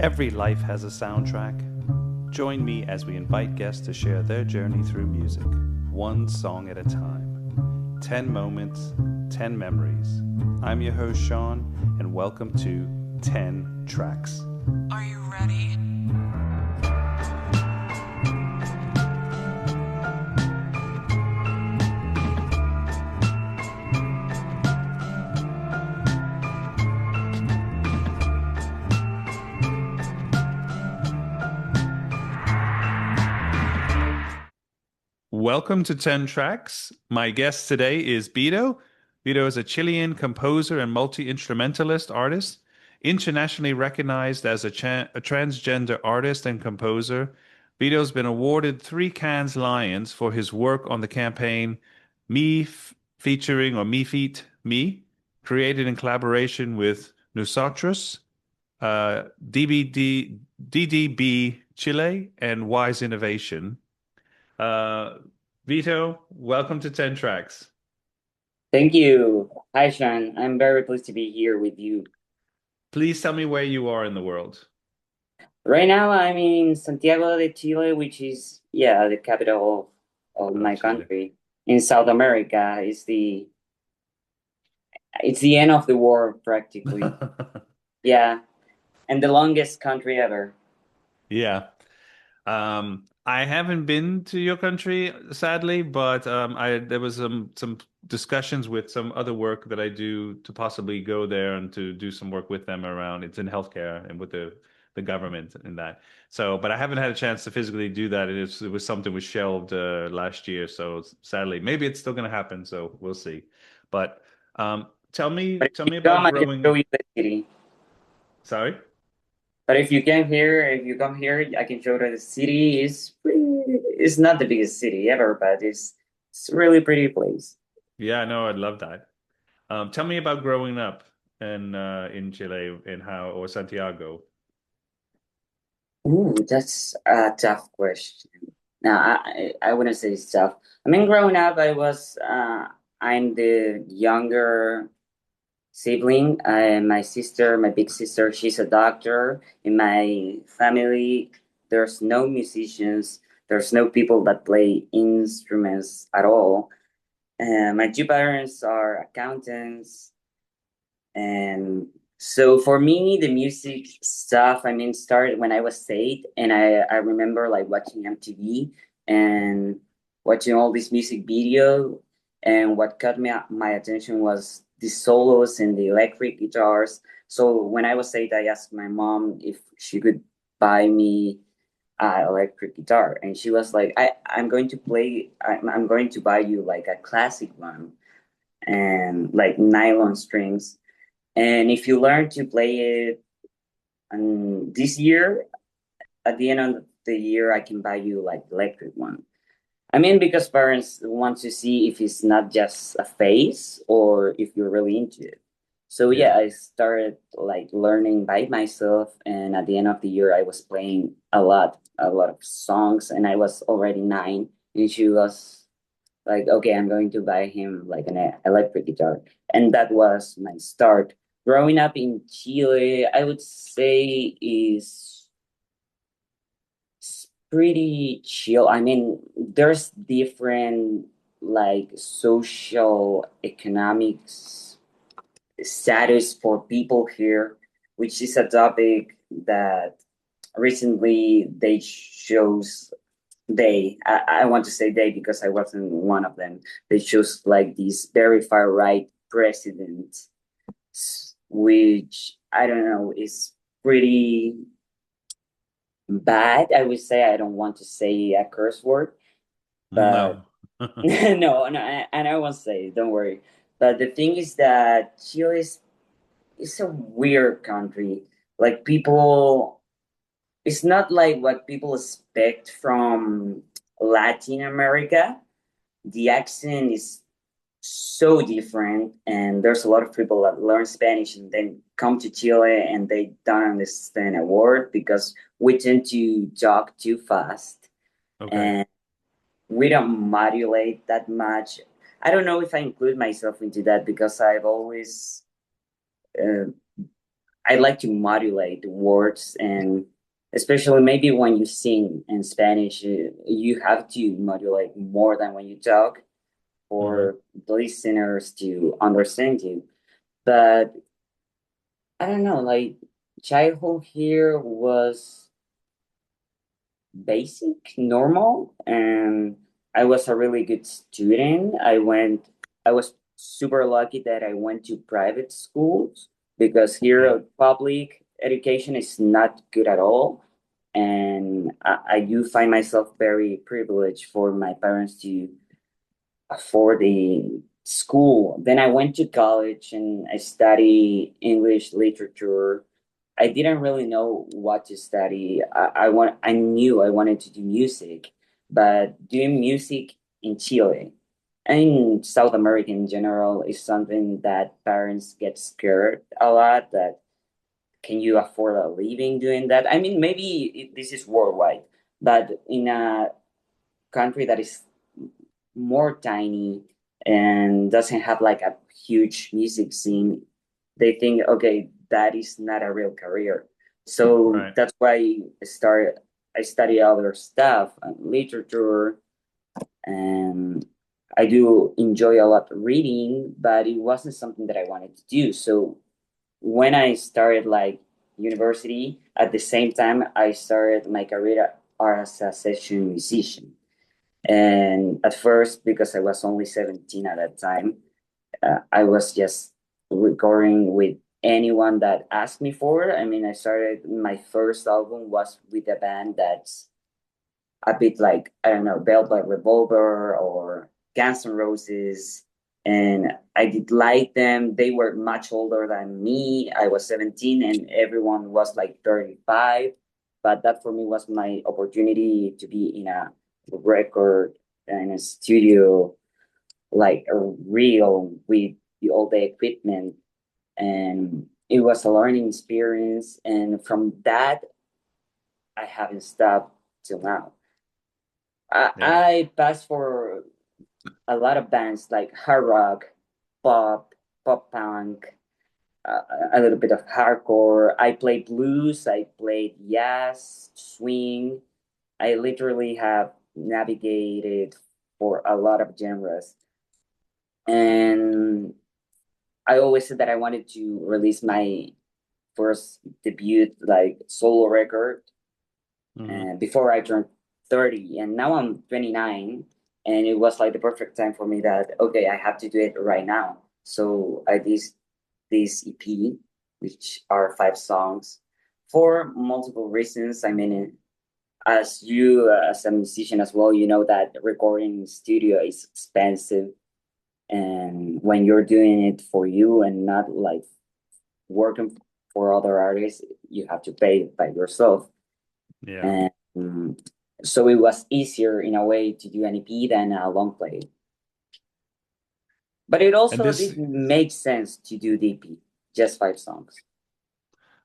Every life has a soundtrack. Join me as we invite guests to share their journey through music, one song at a time. 10 moments, 10 memories. I'm your host, Sean, and welcome to 10 Tracks. Are you ready? Welcome to 10 Tracks. My guest today is Vitto. Vitto is a Chilean composer and multi-instrumentalist artist, internationally recognized as a transgender artist and composer. Vitto's been awarded 3 Cannes Lions for his work on the campaign featuring or Me Feat Me, created in collaboration with Nosotras, DDB Chile, and Wise Innovation. Uh, Vitto, welcome to 10 Tracks. Thank you. Hi, Sean. I'm very pleased to be here with you. Please tell me where you are in the world. Right now, I'm in Santiago de Chile, which is, yeah, the capital of Of my Chile. country. In South America, it's the end of the world practically. Yeah, and the longest country ever. Yeah. I haven't been to your country, sadly, but there was some discussions with some other work that I do to possibly go there and to do some work with them around. It's in healthcare and with the government and that. So, but I haven't had a chance to physically do that. It was something was shelved last year. So sadly, maybe it's still going to happen. So we'll see. But tell me, But if tell you me about come, I can show growing. you the city. Sorry. But if you come here, I can show that the city is it's not the biggest city ever, but it's a really pretty place. Yeah, no, I'd love that. Tell me about growing up in Chile and how or Santiago. Ooh, that's a tough question. No, I wouldn't say it's tough. I mean, growing up, I'm the younger sibling. My sister, my big sister, she's a doctor. In my family, there's no musicians. There's no people that play instruments at all. My 2 parents are accountants. And so for me, the music stuff, I mean, started when I was 8, and I remember like watching MTV and watching all this music video. And what caught my attention was the solos and the electric guitars. So when I was 8, I asked my mom if she could buy me an electric guitar, and she was like, I'm going to play, I'm going to buy you like a classic one and like nylon strings, and if you learn to play it this year, at the end of the year, I can buy you like electric one. I mean, because parents want to see if it's not just a phase or if you're really into it. So Yeah. yeah, I started like learning by myself, and at the end of the year, I was playing a lot of songs, and I was already 9, and she was like, okay, I'm going to buy him like an electric guitar. And that was my start. Growing up in Chile, I would say is pretty chill. I mean, there's different like social economics status for people here, which is a topic that recently I want to say they because I wasn't one of them. They chose like this very far right president, which I don't know is pretty bad. I would say I don't want to say a curse word, but No. and I won't say it, don't worry. But the thing is that Chile is a weird country. Like people, it's not like what people expect from Latin America. The accent is so different, and there's a lot of people that learn Spanish and then come to Chile and they don't understand a word because we tend to talk too fast Okay. and we don't modulate that much. I don't know if I include myself into that because I've always uh, I like to modulate words, and especially maybe when you sing in Spanish, you have to modulate more than when you talk Hmm. for the listeners to understand you. But I don't know, like childhood here was basic, normal, and I was a really good student. I was super lucky that I went to private schools because Yeah. here public education is not good at all. And I do find myself very privileged for my parents to afford the school. Then I went to college and I studied English literature. I didn't really know what to study. I knew I wanted to do music, but doing music in Chile and in South America in general is something that parents get scared a lot. That can you afford a living doing that? I mean, maybe this is worldwide, but in a country that is more tiny and doesn't have like a huge music scene, they think, okay, that is not a real career. So Right. that's why I study other stuff, literature, and I do enjoy a lot reading, but it wasn't something that I wanted to do. So when I started like university, at the same time, I started my career as a session musician. And at first, because I was only 17 at that time, I was just recording with anyone that asked me for it. I mean, I started my first album was with a band that's a bit like, I don't know, Velvet Revolver or Guns N' Roses. And I did like them. They were much older than me. I was 17 and everyone was like 35. But that for me was my opportunity to be in a record in a studio, like a real with all the equipment. And it was a learning experience. And from that, I haven't stopped till now. Yeah. I passed for a lot of bands like hard rock, pop, pop punk, a little bit of hardcore. I played blues, I played jazz, swing. I literally have navigated for a lot of genres. And I always said that I wanted to release my first debut, like solo record, Hmm. before I turned 30. And now I'm 29. And it was like the perfect time for me that, okay, I have to do it right now. So I did this EP, which are 5 songs for multiple reasons. I mean, as you, as a musician as well, you know that recording in studio is expensive. And when you're doing it for you and not like working for other artists, you have to pay by yourself. Yeah. And so it was easier in a way to do an EP than a long play. But it And also this, didn't make sense to do the EP, just 5 songs.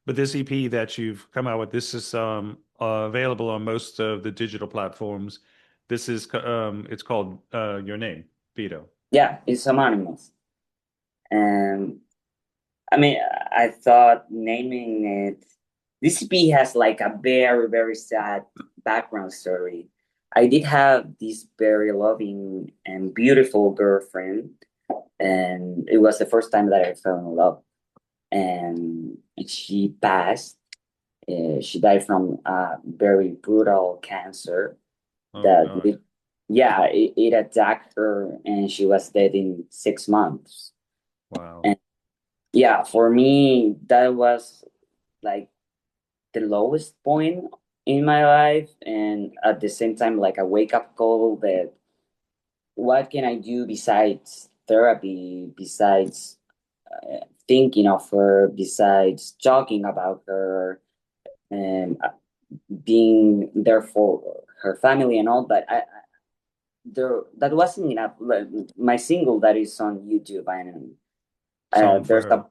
but this EP that you've come out with, this is available on most of the digital platforms. This is it's called Your Name, Vito. Yeah, it's anonymous. And I mean, I thought naming it, this EP has like a very, very sad background story. I did have this very loving and beautiful girlfriend, and it was the first time that I fell in love. And she passed. She died from a very brutal cancer Oh that, God. yeah, it attacked her, and she was dead in 6 months. Wow. And yeah, for me, that was like the lowest point in my life, and at the same time, like a wake up call that what can I do besides therapy, besides thinking of her, besides talking about her, and being there for her family and all. But there that wasn't enough. Like, my single that is on YouTube, and Song for there's a her.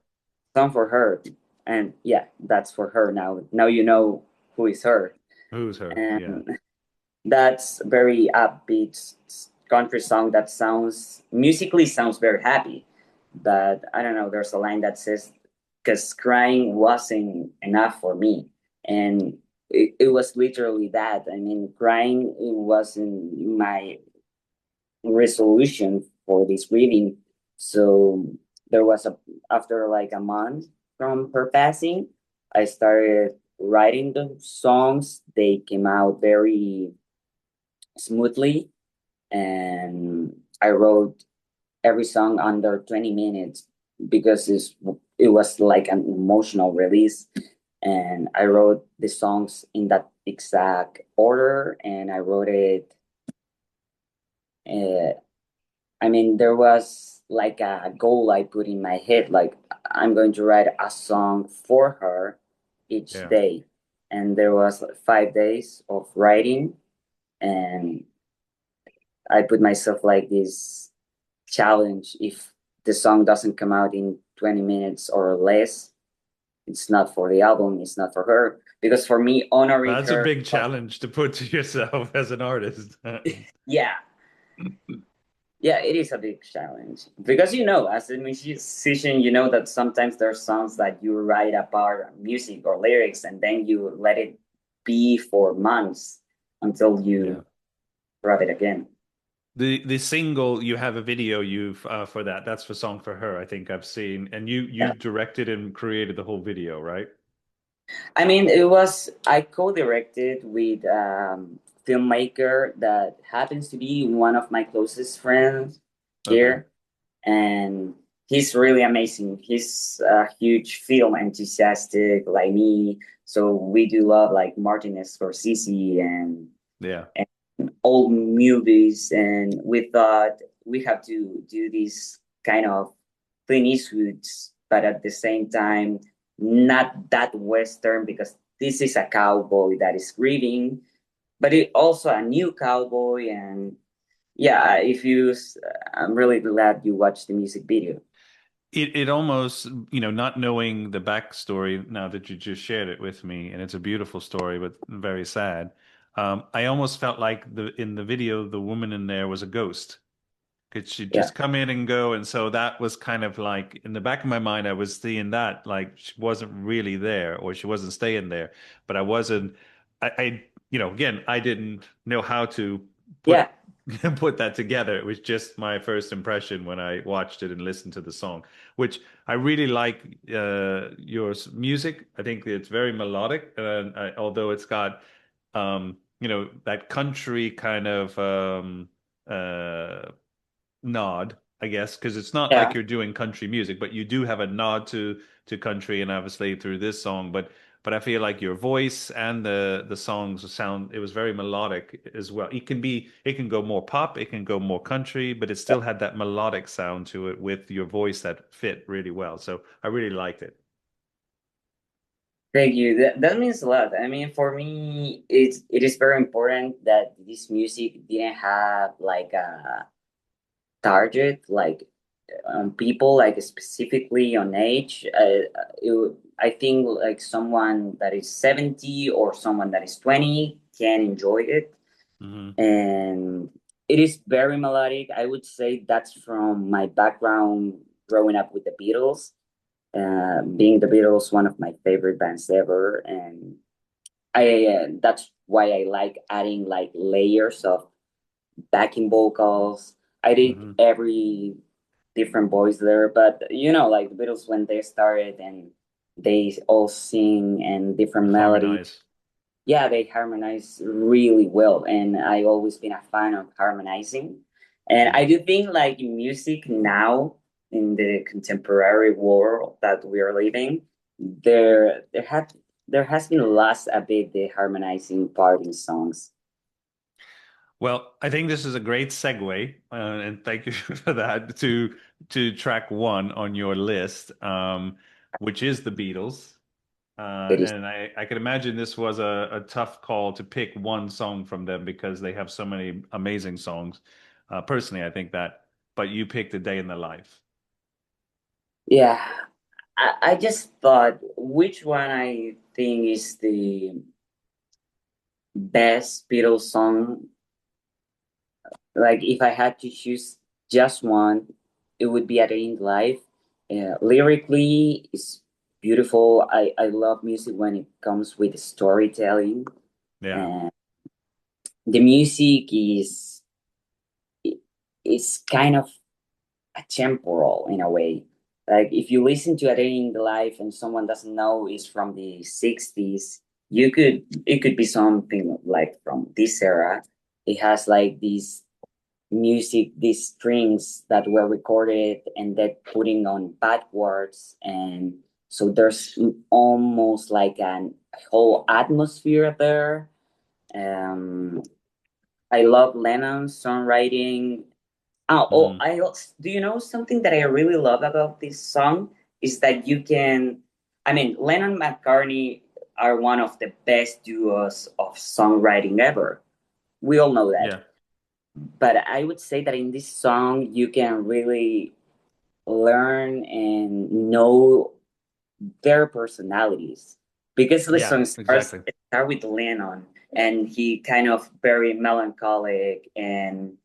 song for her, and yeah, that's for her now. Now you know who is her, Who's her? Yeah. and that's very upbeat country song that sounds musically sounds very happy. But I don't know. There's a line that says because crying wasn't enough for me. And it was literally that. I mean, crying it wasn't my resolution for this reading. So there was a after like a month from her passing, I started writing the songs. They came out very smoothly, and I wrote every song under 20 minutes because it was like an emotional release. And I wrote the songs in that exact order, and I wrote it. Uh, I mean, there was like a goal I put in my head, like I'm going to write a song for her each Yeah. day. And there was like 5 days of writing, and I put myself like this challenge. If the song doesn't come out in 20 minutes or less, it's not for the album, it's not for her. Because for me, honoring That's a her, big challenge to put to yourself as an artist. yeah, yeah, it is a big challenge. Because as a musician, you know that sometimes there are songs that you write about music or lyrics and then you let it be for months until Yeah. you grab it again. The single you have a video you've for that. That's for Song for Her, I think I've seen. And you Yeah. directed and created the whole video, right? I mean, I co-directed with filmmaker that happens to be one of my closest friends Okay. here, and he's really amazing. He's a huge film enthusiastic like me, so we do love like Martin Scorsese Yeah. and old movies, and we thought we have to do this kind of Clint Eastwoods, but at the same time, not that Western because this is a cowboy that is grieving, but it also a new cowboy. And yeah, I'm really glad you watched the music video. It almost, not knowing the backstory now that you just shared it with me, and it's a beautiful story, but very sad. I almost felt like in the video, the woman in there was a ghost. Could she Yeah, just come in and go? And so that was kind of like in the back of my mind, I was seeing that like she wasn't really there or she wasn't staying there. But I wasn't, again, I didn't know how to put yeah, put that together. It was just my first impression when I watched it and listened to the song, which I really like your music. I think it's very melodic, although it's got that country kind of nod, I guess, because it's not like yeah. you're doing country music, but you do have a nod to country, and obviously through this song. But I feel like your voice and the songs sound it was very melodic as well. It can go more pop, it can go more country, but it still had that melodic sound to it with your voice that fit really well. So I really liked it. Thank you. That means a lot. I mean, for me, it is very important that this music didn't have like a target, like on people, like specifically on age. I think like someone that is 70 or someone that is 20 can enjoy it, Hmm. and it is very melodic. I would say that's from my background growing up with the Beatles. Being the Beatles, one of my favorite bands ever, and I that's why I like adding like layers of backing vocals. I did Hmm. every different voice there, but like the Beatles when they started and they all sing and different melodies. Harmonize. Yeah, they harmonize really well, and I always been a fan of harmonizing. And Yeah. I do think like in music now in the contemporary world that we are living, there has been lost a bit the harmonizing part in songs. Well, I think this is a great segue, and thank you for that, to track one on your list, which is the Beatles. It is. And I can imagine this was a tough call to pick one song from them because they have so many amazing songs. Personally, I think that, but you picked A Day in the Life. Yeah, I just thought which one I think is the best Beatles song. Like if I had to choose just one, it would be A Day in the Life. Lyrically, it's beautiful. I love music when it comes with storytelling, Yeah. and the music is kind of temporal in a way. Like if you listen to a day in the life and someone doesn't know it's from the 60s, it could be something like from this era. It has like these music, these strings that were recorded and then putting on backwards, and so there's almost like an whole atmosphere there. Um, I love Lennon's songwriting. Hmm. I also, do you know something that I really love about this song is that you can, I mean, Lennon and McCartney are one of the best duos of songwriting ever. We all know that. Yeah. But I would say that in this song, you can really learn and know their personalities because the Yeah, song exactly. start with Lennon, and he kind of very melancholic and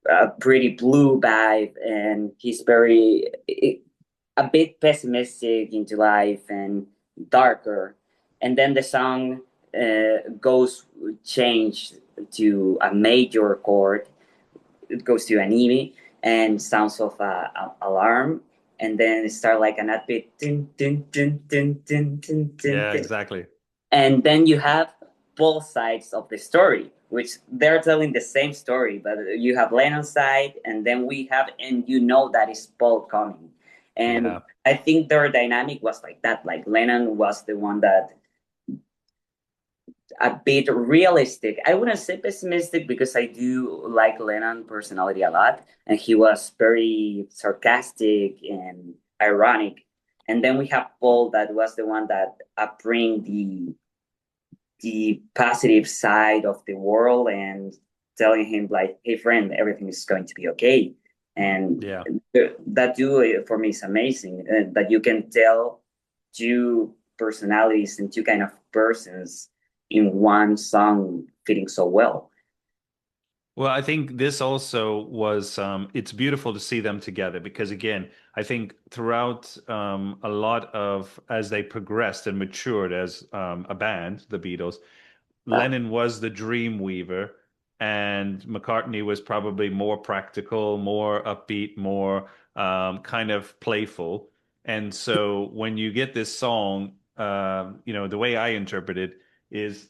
a pretty blue vibe, and he's very a bit pessimistic into life and darker. And then the song goes change to a major chord. It goes to an E and sounds of a alarm, and then it start like an upbeat, dun, dun, dun, dun, dun, dun, dun, Yeah, dun. exactly. And then you have both sides of the story, which they're telling the same story, but you have Lennon's side, and then we have, and you know that is Paul coming. And Yeah. I think their dynamic was like that. Like Lennon was the one that a bit realistic. I wouldn't say pessimistic because I do like Lennon personality a lot, and he was very sarcastic and ironic. And then we have Paul that was the one that bring the positive side of the world and telling him like, "Hey, friend, everything is going to be okay." And Yeah. that duo for me is amazing. That you can tell two personalities and two kind of persons in one song fitting so well. Well, I think this also was it's beautiful to see them together because again, I think throughout a lot of as they progressed and matured as a band, the Beatles, Yeah, Lennon was the dream weaver and McCartney was probably more practical, more upbeat, more kind of playful. And so when you get this song, the way I interpret it is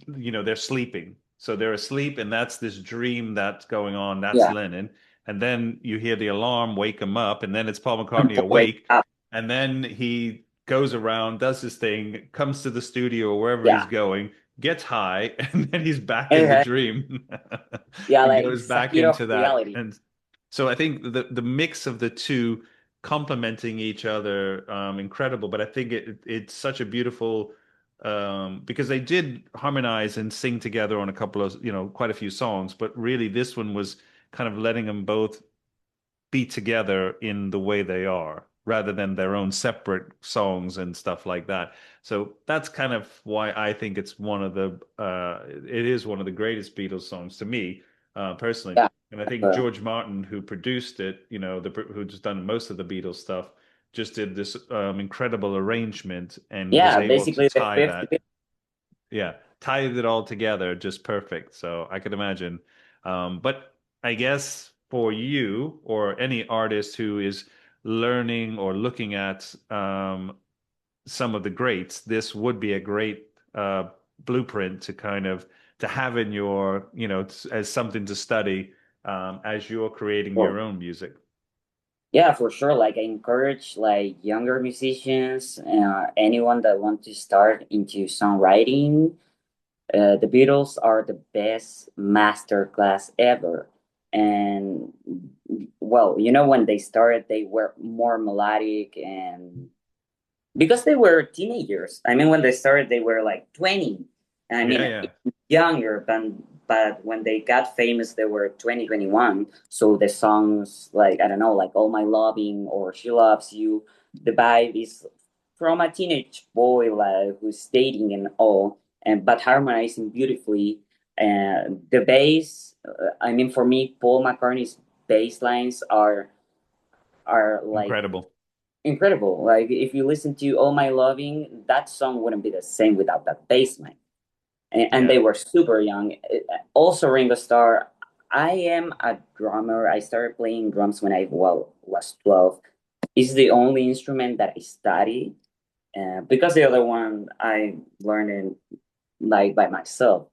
they're sleeping. So they're asleep, and that's this dream that's going on. That's yeah. Lennon. And then you hear the alarm, wake him up, and then it's Paul And McCartney Paul wake awake. up. And then he goes around, does his thing, comes to the studio or wherever he's Yeah. going, gets high, and then he's back in the Okay. dream Yeah, and like goes it's a back hit of into that. reality. And so I think the mix of the two complementing each other, incredible. But I think it's such a beautiful because they did harmonize and sing together on a couple of, quite a few songs, but really this one was kind of letting them both be together in the way they are rather than their own separate songs and stuff like that. So that's kind of why I think it is one of the greatest Beatles songs to me, personally. Yeah. And I think Uh, George Martin, who produced it, who's done most of the Beatles stuff, just did this incredible arrangement and was yeah, able to basically the tie fifth. that, yeah, tied it all together just perfect. So I could imagine. But I guess for you or any artist who is learning or looking at some of the greats, this would be a great blueprint to kind of to have in your, as something to study as you're creating Well, your own music. yeah, for sure. Like I encourage like younger musicians, anyone that want to start into songwriting. The Beatles are the best master class ever. And well, when they started, they were more melodic, and because they were teenagers. I mean, when they started, they were like 20. I Yeah, mean, yeah, younger, but when they got famous, they were 20, 21. So the songs, like, I don't know, like All My Loving or She Loves You, the vibe is from a teenage boy like who's dating and all, and but harmonizing beautifully. And the bass, I mean, for me, Paul McCartney's bass lines are like incredible. incredible. Like if you listen to All My Loving, that song wouldn't be the same without that bass line. And Yeah. they were super young. Also, Ringo Starr. I am a drummer. I started playing drums when I was 12. It's the only instrument that I study, because the other one I learned in like by myself.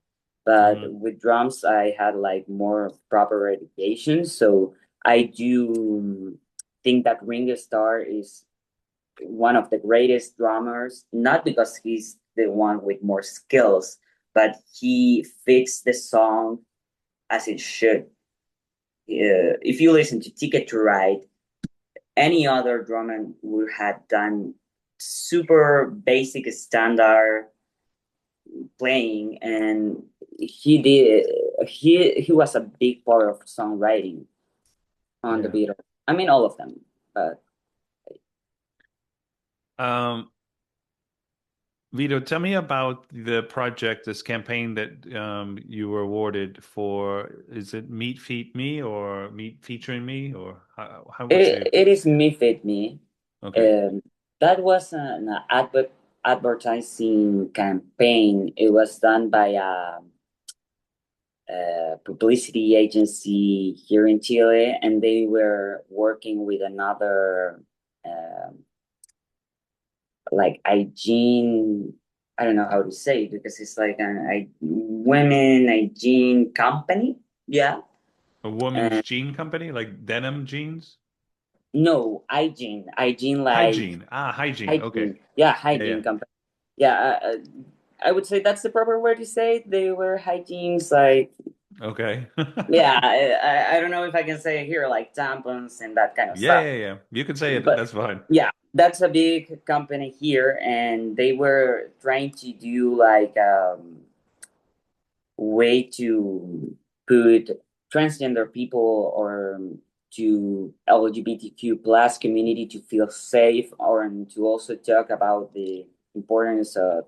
But Hmm. with drums, I had like more proper education. So I do think that Ringo Starr is one of the greatest drummers, not because he's the one with more skills, but he fixed the song as it should. If you listen to Ticket to Ride, any other drummer would have done super basic standard playing, and he did. He was a big part of songwriting on the Yeah. Beatles. I mean, all of them, but Um, Vito, tell me about the project, this campaign that you were awarded for. Is it Meet Feet Me or Meet Featuring Me or what's the it is Me Fit Me. okay. Um, that was an advertising campaign. It was done by a publicity agency here in Chile, and they were working with another um like hygiene. I don't know how to say it because it's like a women hygiene company. Yeah. A woman's And jean company, like denim jeans? no, hygiene like Hygiene. Ah, hygiene. Okay. hygiene. Yeah, Yeah, hygiene yeah. company. Yeah, I would say that's the proper word to say it. They were hygienes, like, Okay. yeah, I don't know if I can say it here, like tampons and that kind of Yeah, stuff. yeah, yeah. You can say it. But That's fine. yeah, that's a big company here, and they were trying to do like way to put transgender people or to LGBTQ plus community to feel safe, or to also talk about the importance of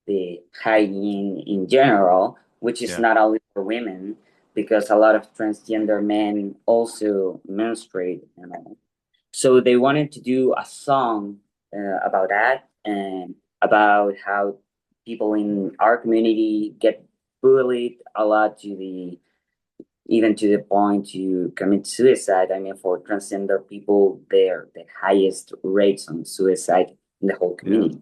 the hygiene in general, which is Yeah. not only for women, because a lot of transgender men also menstruate, you know. So they wanted to do a song about that, and about how people in our community get bullied a lot, to the even to the point to commit suicide. I mean, for transgender people, they're the highest rates on suicide in the whole Yeah. community.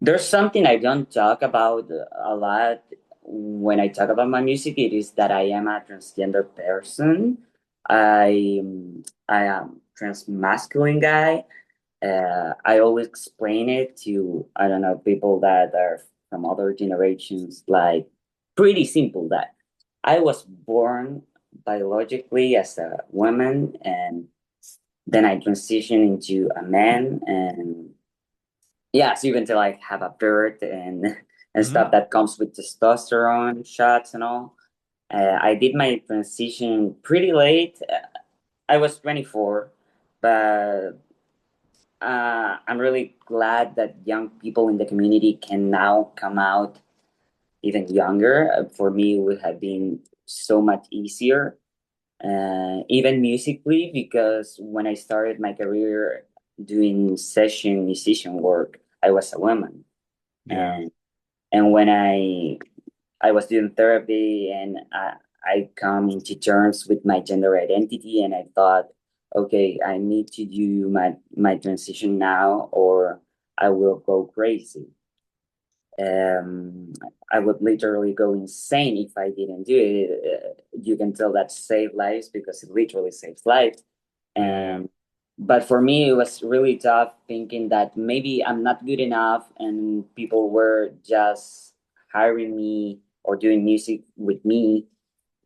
There's something I don't talk about a lot when I talk about my music. It is that I am a transgender person. I I am trans masculine guy. I always explain it to, I don't know, people that are from other generations, like pretty simple, that I was born biologically as a woman, and then I transitioned into a man, and yeah, so you can tell I have a beard and and stuff Hmm. that comes with testosterone shots and all. I did my transition pretty late. I was 24, but I'm really glad that young people in the community can now come out even younger. For me, it would have been so much easier, even musically, because when I started my career doing session musician work, I was a woman, Yeah. and when I was doing therapy, and I come into terms with my gender identity, and I thought, okay, I need to do my transition now, or I will go crazy. Um, I would literally go insane if I didn't do it. You can tell that saved lives, because it literally saves lives. Yeah, yeah. And but for me, it was really tough thinking that maybe I'm not good enough, and people were just hiring me or doing music with me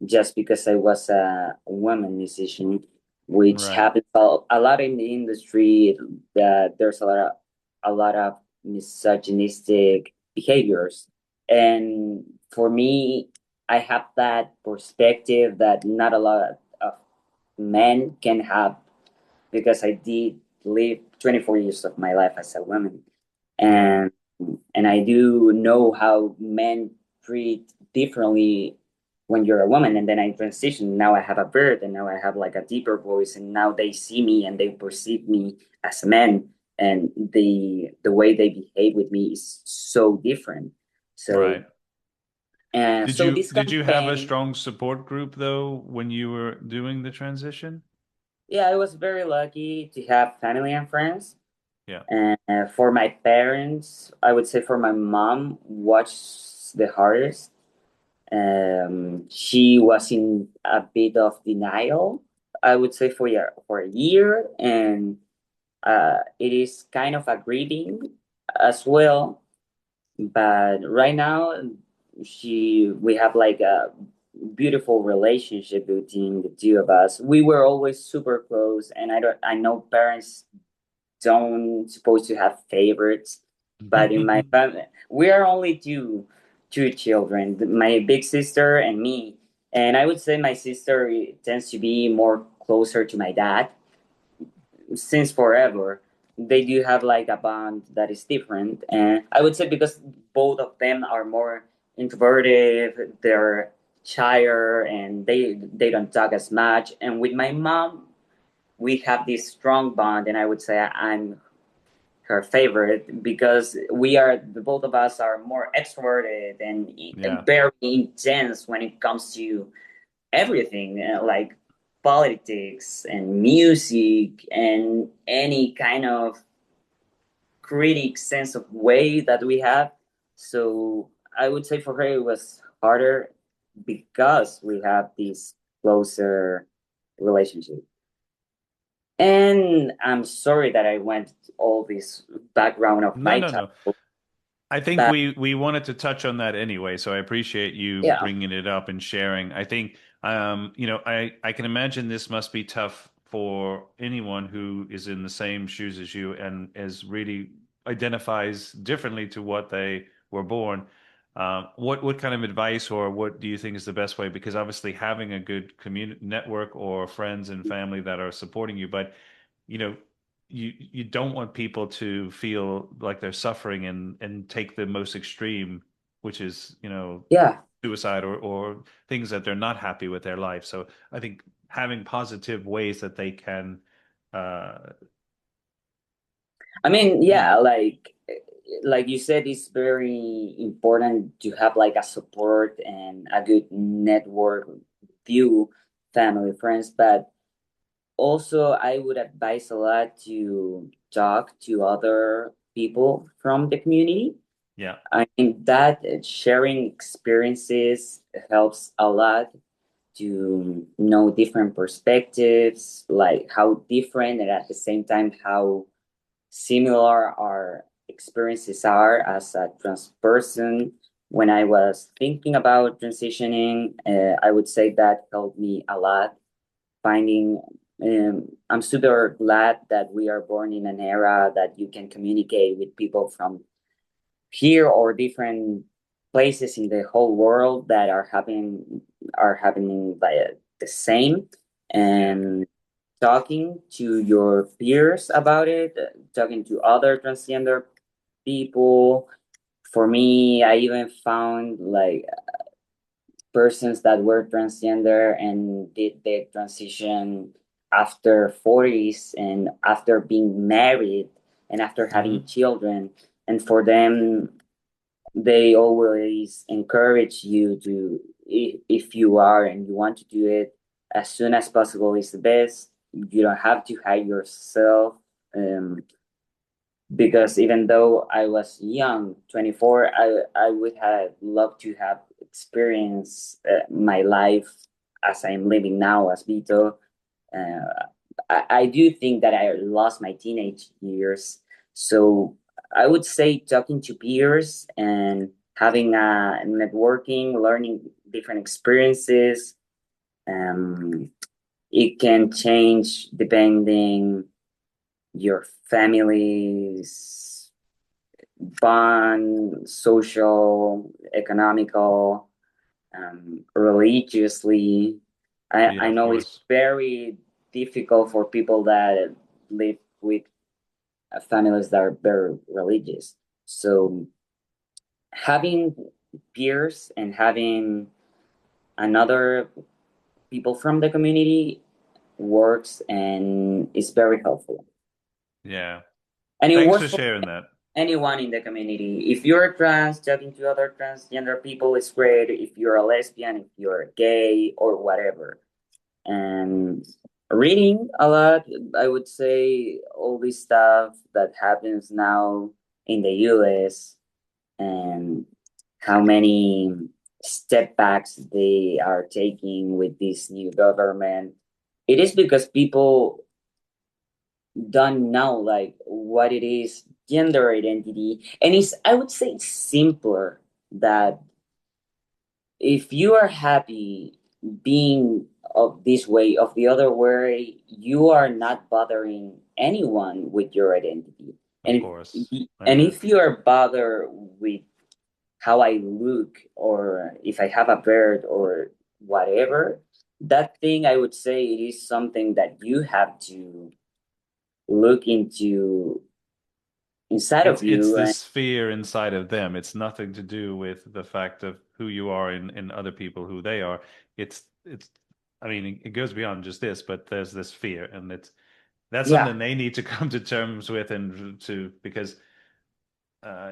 just because I was a woman musician, which Right. happens a lot in the industry. That there's a lot of misogynistic behaviors, and for me, I have that perspective that not a lot of men can have, because I did live 24 years of my life as a woman, Yeah. and I do know how men treat differently when you're a woman. And then I transitioned. Now I have a bird, and now I have like a deeper voice, and now they see me and they perceive me as a man. and the way they behave with me is so different. So Right. so this Did you have a campaign, strong support group though when you were doing the transition? yeah, I was very lucky to have family and friends. Yeah. And for my parents, I would say for my mom, was the hardest. She was in a bit of denial, I would say, for a year, and it is kind of a grieving as well. But right now, we have like a beautiful relationship between the two of us. We were always super close, and I know parents don't supposed to have favorites, but in my family, we are only two children, my big sister and me. And I would say my sister tends to be more closer to my dad since forever. They do have like a bond that is different, and I would say because both of them are more introverted, they're shyer, and they don't talk as much. And with my mom, we have this strong bond, and I would say I'm her favorite because we are the both of us are more extroverted and Yeah. very intense when it comes to everything, like politics and music and any kind of critic sense of way that we have. So I would say for her it was harder because we have this closer relationship. And I'm sorry that I went all this background of No, my no, no. childhood, I think but we wanted to touch on that anyway, so I appreciate you yeah, bringing it up and sharing. I think I can imagine this must be tough for anyone who is in the same shoes as you and is really identifies differently to what they were born. What kind of advice or what do you think is the best way? Because obviously having a good community network or friends and family that are supporting you, but you know, you don't want people to feel like they're suffering and take the most extreme, which is, yeah. suicide or things that they're not happy with their life. So I think having positive ways that they can, uh, I mean, you know, yeah, like you said, it's very important to have like a support and a good network view, family, friends, but also I would advise a lot to talk to other people from the community. yeah, I think that sharing experiences helps a lot to know different perspectives, like how different and at the same time how similar our experiences are as a trans person. When I was thinking about transitioning, I would say that helped me a lot. Finding, I'm super glad that we are born in an era that you can communicate with people from here or different places in the whole world that are happening by the same, yeah, and talking to your peers about it, talking to other transgender people. For me, I even found like persons that were transgender and did the transition after 40s and after being married and after having hmm children. And for them, they always encourage you to, if you are and you want to do it as soon as possible is the best. You don't have to hide yourself, um, because even though I was young, 24, I would have loved to have experienced my life as I'm living now as Vito. uh, I do think that I lost my teenage years. So I would say talking to peers and having a networking, learning different experiences, um, it can change depending your family's bond, social, economical, religiously. yeah, I of know it's course, very difficult for people that live with families that are very religious. So having peers and having another people from the community works and is very helpful. yeah. And it Thanks works for for sharing that. anyone in the community. If you're trans, talking to other transgender people is great. If you're a lesbian, if you're gay, or whatever. And reading a lot, I would say all this stuff that happens now in the US and how many step backs they are taking with this new government. It is because people don't know like what it is gender identity, and it's, I would say it's simpler that if you are happy being of this way, of the other way, you are not bothering anyone with your identity. Of And course. and Yeah. if you are bothered with how I look or if I have a beard or whatever, that thing I would say it is something that you have to look into inside of It's you. the And sphere inside of them. It's nothing to do with the fact of who you are in other people, who they are. It's I mean it goes beyond just this, but there's this fear and that's yeah, something they need to come to terms with and to because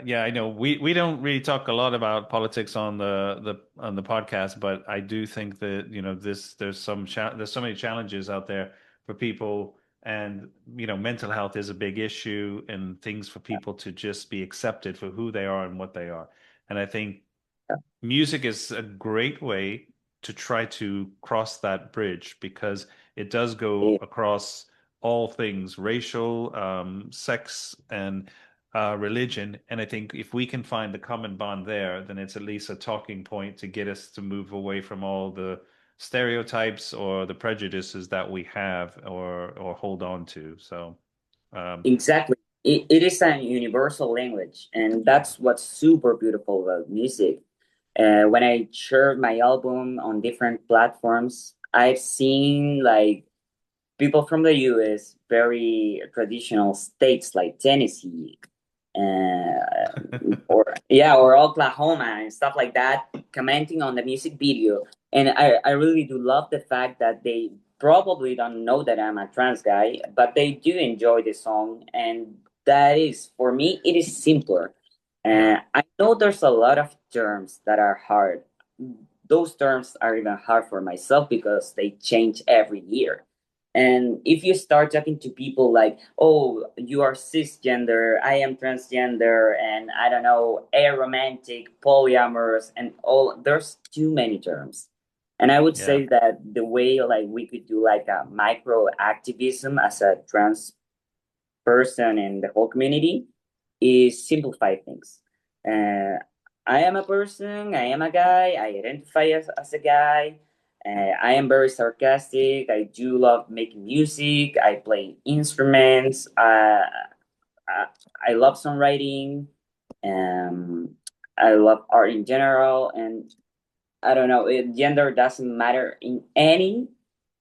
yeah, I know we don't really talk a lot about politics on the podcast, but I do think that this there's so many challenges out there for people, and mental health is a big issue, and things for people to just be accepted for who they are and what they are. And I think music is a great way to try to cross that bridge because it does go yeah, across all things racial, sex, and religion. And I think if we can find the common bond there, then it's at least a talking point to get us to move away from all the stereotypes or the prejudices that we have or hold on to. So, um, exactly. It is a universal language, and yeah, that's what's super beautiful about music. When I share my album on different platforms, I've seen like people from the US, very traditional states like Tennessee, or yeah, or Oklahoma and stuff like that, commenting on the music video. And I really do love the fact that they probably don't know that I'm a trans guy, but they do enjoy the song. And that is, for me, it is simpler. yeah, I know there's a lot of terms that are hard. Those terms are even hard for myself because they change every year. And if you start talking to people like, oh, you are cisgender, I am transgender, and I don't know, aromantic, polyamorous, and all, there's too many terms. And I would yeah, say that the way like we could do like a micro activism as a trans person in the whole community is simplify things. Uh, I am a person, I am a guy, I identify as a guy. I am very sarcastic. I do love making music. I play instruments. I, I love songwriting. Um, I love art in general. And I don't know, gender doesn't matter in any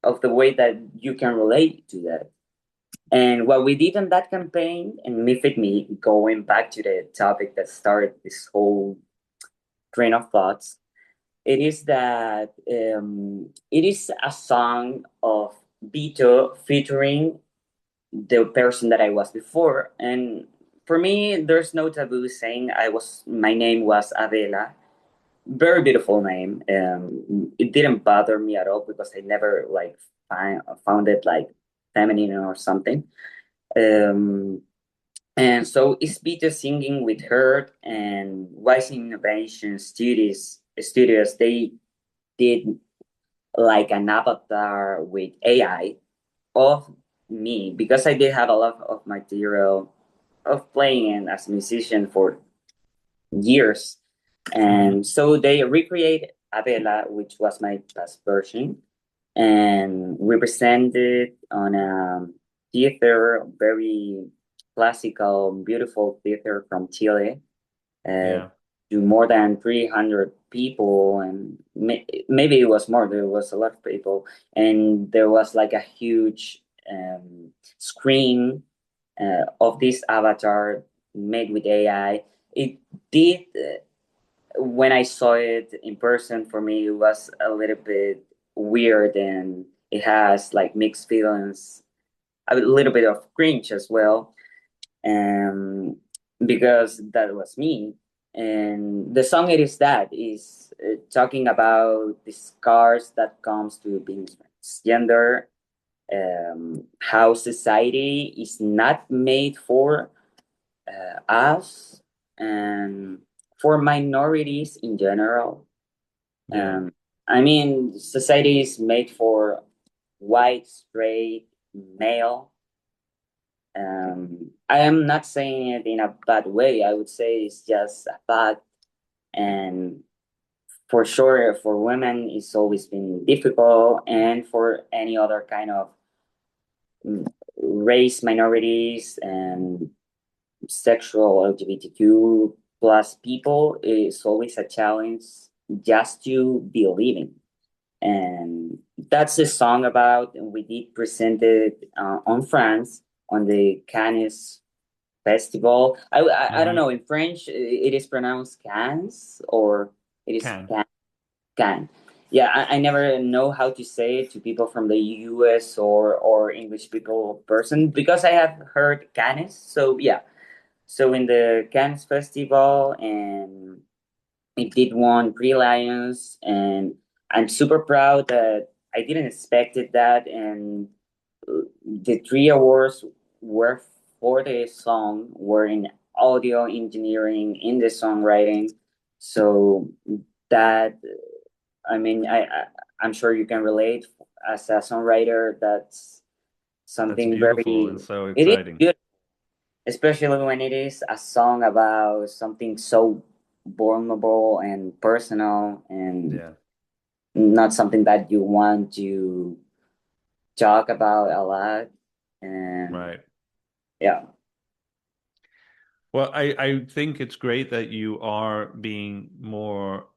of the way that you can relate to that. And what we did on that campaign, and Me, going back to the topic that started this whole train of thoughts, it is that it is a song of Vito featuring the person that I was before. And for me, there's no taboo saying my name was Adela. Very beautiful name. It didn't bother me at all because I never like found it like feminine or something. Um, and so it's Peter singing with her and Wise Innovation Studios. They did like an avatar with AI of me because I did have a lot of material of playing as a musician for years. hmm And so they recreate Abela, which was my past version, and we presented on a theater, very classical, beautiful theater from Chile, uh, yeah, to more than 300 people, and maybe it was more. There was a lot of people, and there was like a huge screen of this avatar made with AI. It did. When I saw it in person, for me, it was a little bit weird and it has like mixed feelings, a little bit of cringe as well. um, because that was me. And the song it is that is talking about the scars that comes to being transgender, how society is not made for us and for minorities in general. Yeah. Um, I mean, society is made for white, straight, male. I am not saying it in a bad way. I would say it's just a fact. And for sure, for women, it's always been difficult. And for any other kind of mm, race minorities and sexual LGBTQ plus people, it's always a challenge just to be living. And that's the song about. And we did present it on France on the Cannes festival. I don't Hmm. know, in French it is pronounced Cannes or it is Can. Cannes. Yeah, I never know how to say it to people from the US or English people person because I have heard Cannes. So yeah, so in the Cannes festival, and it did won Three Lions, and I'm super proud that I didn't expect it that, and the three awards were for the song, were in audio engineering, in the songwriting. So that, I mean, I'm sure you can relate as a songwriter. That's That's something beautiful and very, so it is exciting. good, especially when it is a song about something so vulnerable and personal and Yeah. not something that you want to talk about a lot. And Right. yeah. Well, I think it's great that you are being more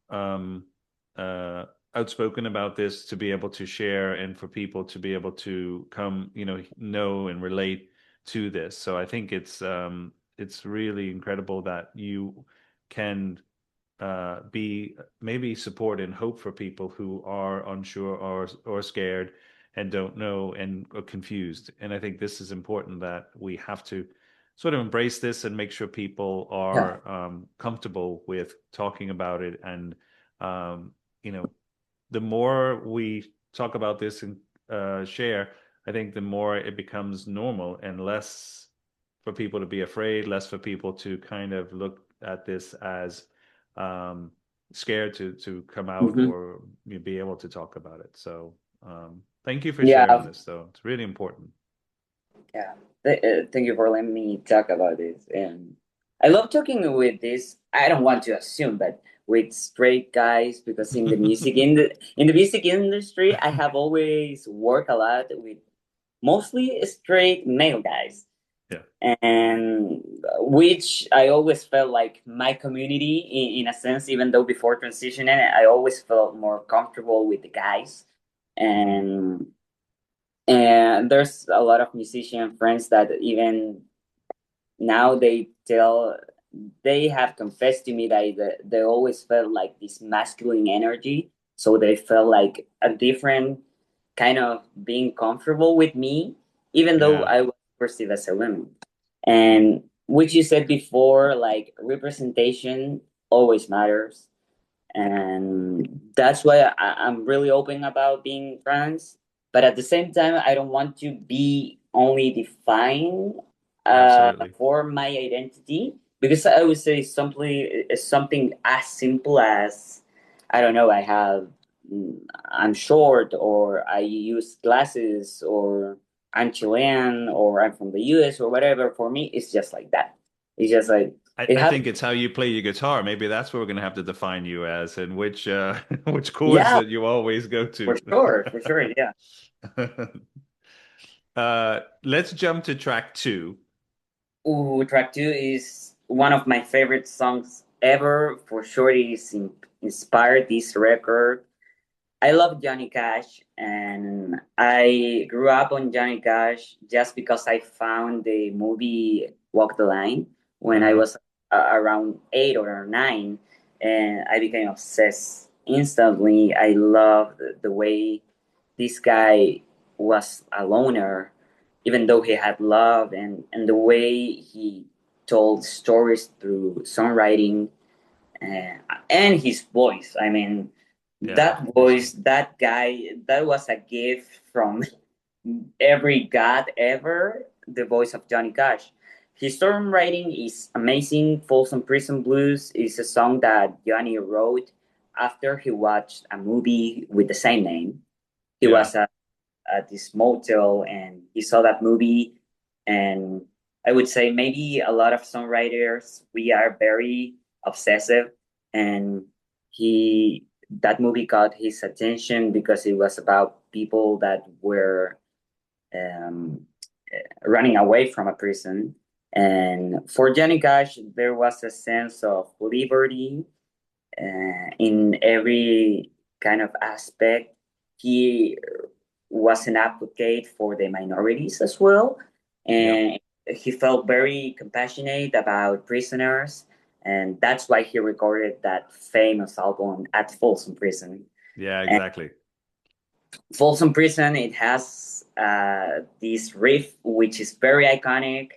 outspoken about this to be able to share and for people to be able to come, know and relate to this. So I think it's really incredible that you can be maybe support and hope for people who are unsure or scared and don't know and are confused. And I think this is important that we have to sort of embrace this and make sure people Yeah. are comfortable with talking about it. And um, you know, the more we talk about this and share, I think the more it becomes normal and less for people to be afraid, less for people to kind of look at this as um, scared to come out Hmm. or be able to talk about it. So thank you for sharing Yeah. this, though. It's really important. Yeah. Thank you for letting me talk about this. And I love talking with this. I don't want to assume, but with straight guys, because in the music industry, I have always worked a lot with mostly straight male guys, Yeah, and which I always felt like my community in a sense. Even though before transitioning, I always felt more comfortable with the guys, hmm, and there's a lot of musician friends that even now they have confessed to me that they always felt like this masculine energy, so they felt like a different kind of being comfortable with me, even though yeah, I was perceived as a woman. And which you said before, like representation always matters, and that's why I'm really open about being trans. But at the same time, I don't want to be only defined absolutely. for my identity, because I would say something as simple as, I don't know, I'm short, or I use glasses, or I'm Chilean, or I'm from the US, or whatever. For me, it's just like that. It's just like it I happens. think it's how you play your guitar. Maybe that's what we're going to have to define you as, and which which chords Yeah, that you always go to. for sure, yeah. Let's jump to track two. Ooh, track two is one of my favorite songs ever. For sure, it is inspired this record. I love Johnny Cash, and I grew up on Johnny Cash just because I found the movie Walk the Line when I Uh-huh. was around 8 or 9, and I became obsessed instantly. I loved the way this guy was a loner, even though he had love and the way he told stories through songwriting and his voice. I mean, Yeah, that voice, awesome. that guy, that was a gift from every god ever. The voice of Johnny Cash. His songwriting is amazing. Folsom Prison Blues is a song that Johnny wrote after he watched a movie with the same name. He Yeah. was at this motel and he saw that movie. And I would say maybe a lot of songwriters, we are very obsessive. And he, that movie caught his attention because it was about people that were um, running away from a prison. And for Johnny Cash, there was a sense of liberty in every kind of aspect. He was an advocate for the minorities as well, Yep. and he felt very compassionate about prisoners, and that's why he recorded that famous album at Folsom Prison. Yeah, And exactly. Folsom Prison, it has this riff which is very iconic.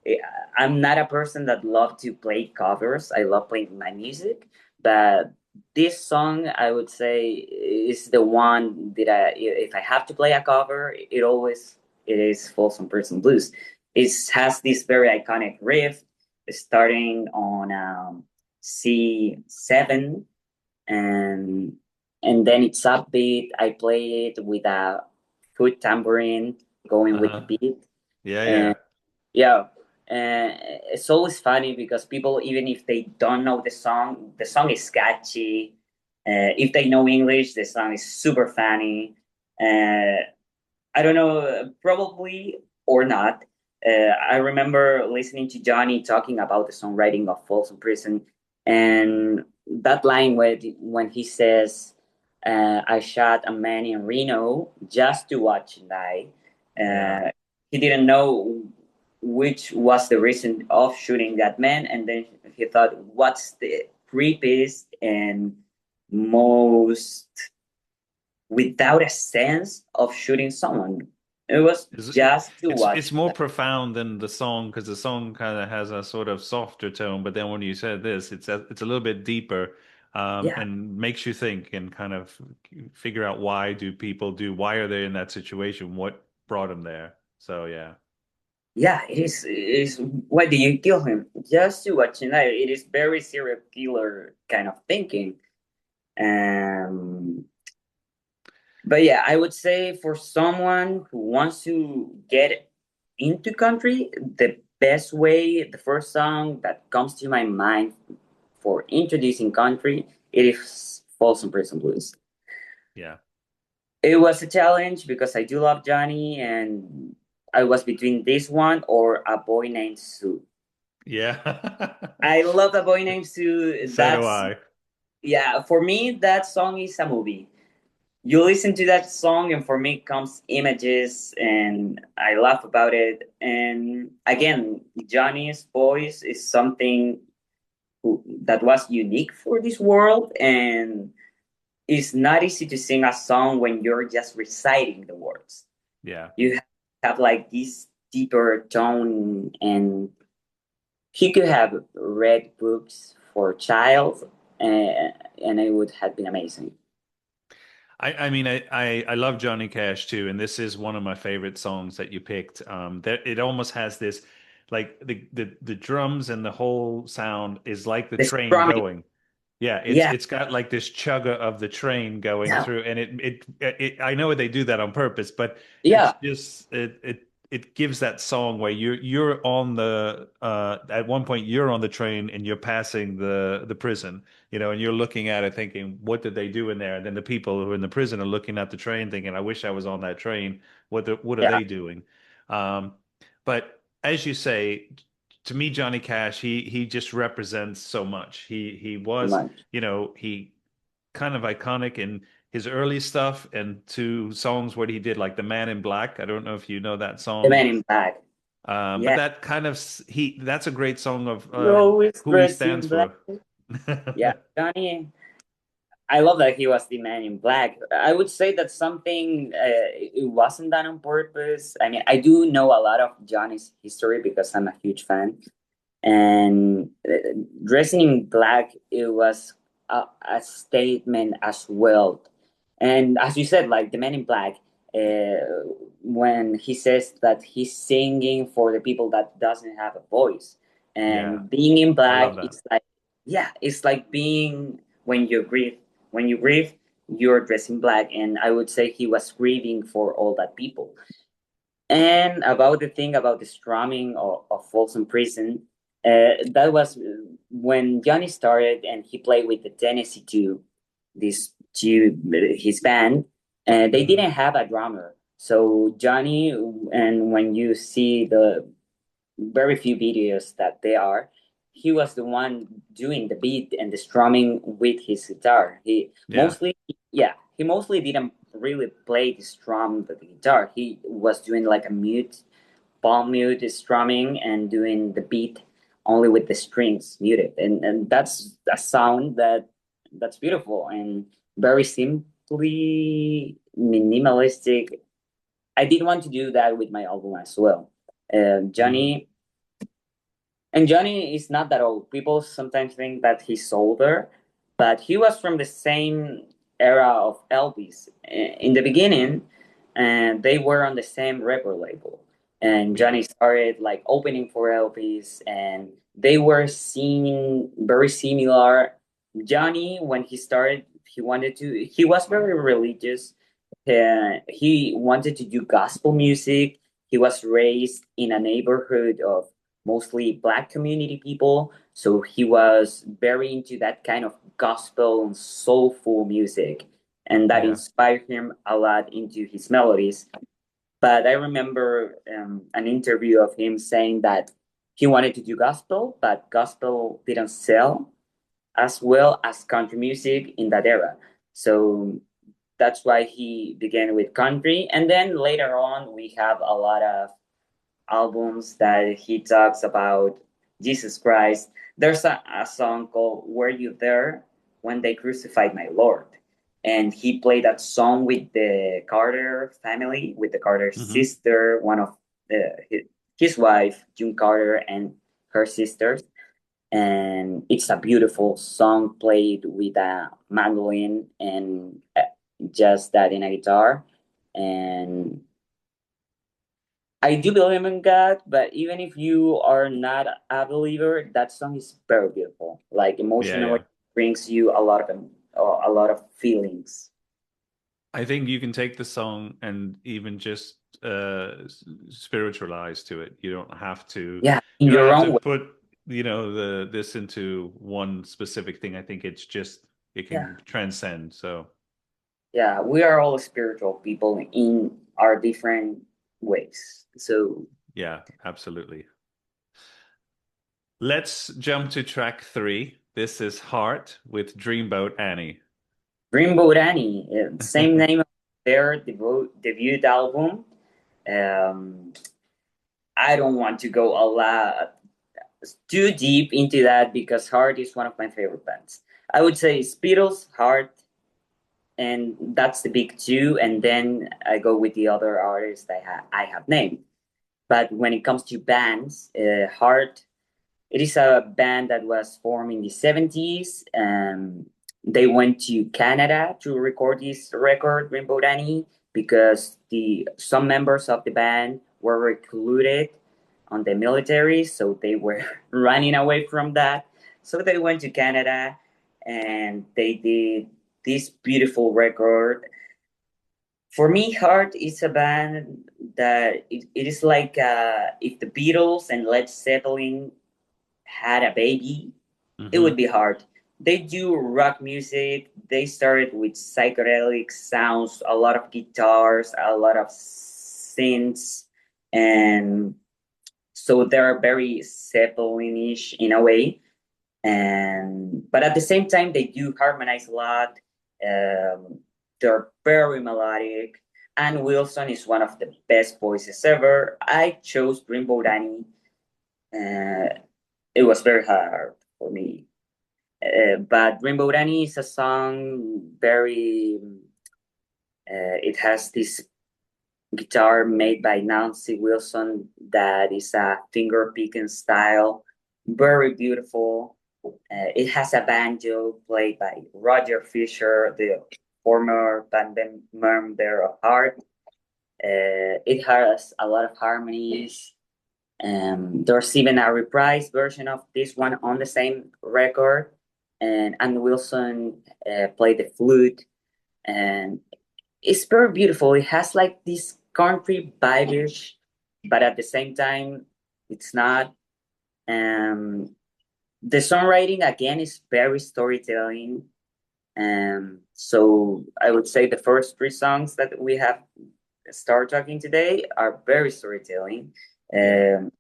eh, I'm not a person that love to play covers. I love playing my music, but this song I would say is the one that if I have to play a cover, it is Folsom Prison Blues. It has this very iconic riff starting on C7 and then it's upbeat. I play it with a foot tambourine going with the Uh-huh. beat. Yeah, yeah. Yeah, it's always funny because people, even if they don't know the song is catchy. If they know English, the song is super funny. Uh, I don't know, probably or not. I remember listening to Johnny talking about the songwriting of Folsom Prison, and that line when he says, "I shot a man in Reno just to watch him die." Yeah. He didn't know which was the reason of shooting that man, and then he thought, "What's the creepiest and most without a sense of shooting someone?" It was just to watch. It's more profound than the song because the song kind of has a sort of softer tone, but then when you said this, it's a little bit deeper, Yeah, and makes you think and kind of figure out why are they in that situation, what brought them there. So yeah, yeah, it is. It is. Why did you kill him? Just to watch him die. It is very serial killer kind of thinking. Um, but yeah, I would say for someone who wants to get into country, the best way, the first song that comes to my mind for introducing country, it is Folsom Prison Blues. yeah, It was a challenge because I do love Johnny, and I was between this one or A Boy Named Sue. yeah. I love A Boy Named Sue. So do That's, I. yeah, for me, that song is a movie. You listen to that song, and for me, it comes images, and I laugh about it. And again, Johnny's voice is something that was unique for this world, and it's not easy to sing a song when you're just reciting the words. Yeah. You have like this deeper tone, and he could have read books for child, and it would have been amazing. I mean, I love Johnny Cash too, and this is one of my favorite songs that you picked. That it almost has this, like the drums and the whole sound is like the The train strumming, going. Yeah, yeah, it's got like this chugga of the train going yeah, through, and I know they do that on purpose, but it's yeah, just it gives that song where you're on the at one point you're on the train and you're passing the prison, and you're looking at it thinking, what did they do in there? And then the people who are in the prison are looking at the train thinking, I wish I was on that train. What are yeah, they doing? Um, but as you say, to me, Johnny Cash, he just represents so much. He too was, much. he kind of iconic in his early stuff and to songs what he did, like The Man in Black. I don't know if you know that The song. Man in Black, But yeah, that kind of that's a great song of you're always who he dressed in stands black. for. Yeah, Johnny. I love that he was the man in black. I would say that something it wasn't done on purpose. I mean, I do know a lot of Johnny's history because I'm a huge fan. And dressing in black, it was a statement as well. And as you said, like the man in black, when he says that he's singing for the people that doesn't have a voice, Yeah, and being in I black, love that. it's like, yeah, it's like being when you grieve. When you grieve, you're dressed in black, and I would say he was grieving for all that people. And about the thing about the strumming of Folsom Prison, that was when Johnny started and he played with the Tennessee Two, this two, his band. They Hmm. didn't have a drummer. So Johnny, and when you see the very few videos that they are, he was the one doing the beat and the strumming with his guitar. Yeah, He mostly didn't really play the strum, the guitar. He was doing like a mute, palm mute strumming and doing the beat only with the strings muted. And that's a sound that's beautiful and very simply minimalistic. I did want to do that with my album as well. hmm, Johnny is not that old. People sometimes think that he's older, but he was from the same era of Elvis. In the beginning, and they were on the same record label. And yeah, Johnny started like opening for Elvis, and they were seen very similar. Johnny, when he started, he was very religious. He wanted to do gospel music. He was raised in a neighborhood of mostly black community people. So he was very into that kind of gospel and soulful music. And that yeah. inspired him a lot into his melodies. But I remember an interview of him saying that he wanted to do gospel, but gospel didn't sell as well as country music in that era. So that's why he began with country. And then later on, we have a lot of albums that he talks about Jesus Christ. There's a song called Were You There When They Crucified My Lord? And he played that song with the Carter family, with the Carter Hmm. sister, one of his wife, June Carter, and her sisters. And it's a beautiful song played with a mandolin and just that in a guitar. And I do believe in God, but even if you are not a believer, that song is very beautiful. Like Yeah, emotionally, yeah. brings you a lot of feelings. I think you can take the song and even just spiritualize to it. Yeah, in You don't your have to own way. put, this into one specific thing. I think it Yeah, can transcend. So, yeah. We are all spiritual people in our different ways. So yeah, absolutely. Let's jump to track three. This is Heart with Dreamboat Annie. Dreamboat Annie, same name of their debut album. Um, I don't want to go a lot too deep into that because Heart is one of my favorite bands. I would say it's Beatles, Heart, and that's the big two, and then I go with the other artists I have named. But when it comes to bands, Heart, it is a band that was formed in the 70s. They went to Canada to record this record, Rainbow Danny, because the some members of the band were recruited on the military, so they were running away from that. So they went to Canada and they did this beautiful record. For me, Heart is a band that it is like if the Beatles and Led Zeppelin had a baby, it would Hmm. be Heart. They do rock music. They started with psychedelic sounds, a lot of guitars, a lot of synths, and so they're very Zeppelin-ish in a way. And but at the same time, they do harmonize a lot. Um, they're very melodic. And Wilson is one of the best voices ever. I chose Dreamboat Annie. Uh, it was very hard for me. But Rainbow Rani is a song very. It has this guitar made by Nancy Wilson that is a finger picking style, very beautiful. It has a banjo played by Roger Fisher, the former band member of Heart. It has a lot of harmonies. There's even a reprised version of this one on the same record, and Ann Wilson played the flute, and it's very beautiful. It has like this country vibe, but at the same time, it's not. Um, the songwriting again is very storytelling. So I would say the first three songs that we have start talking today are very storytelling. Yeah. Um,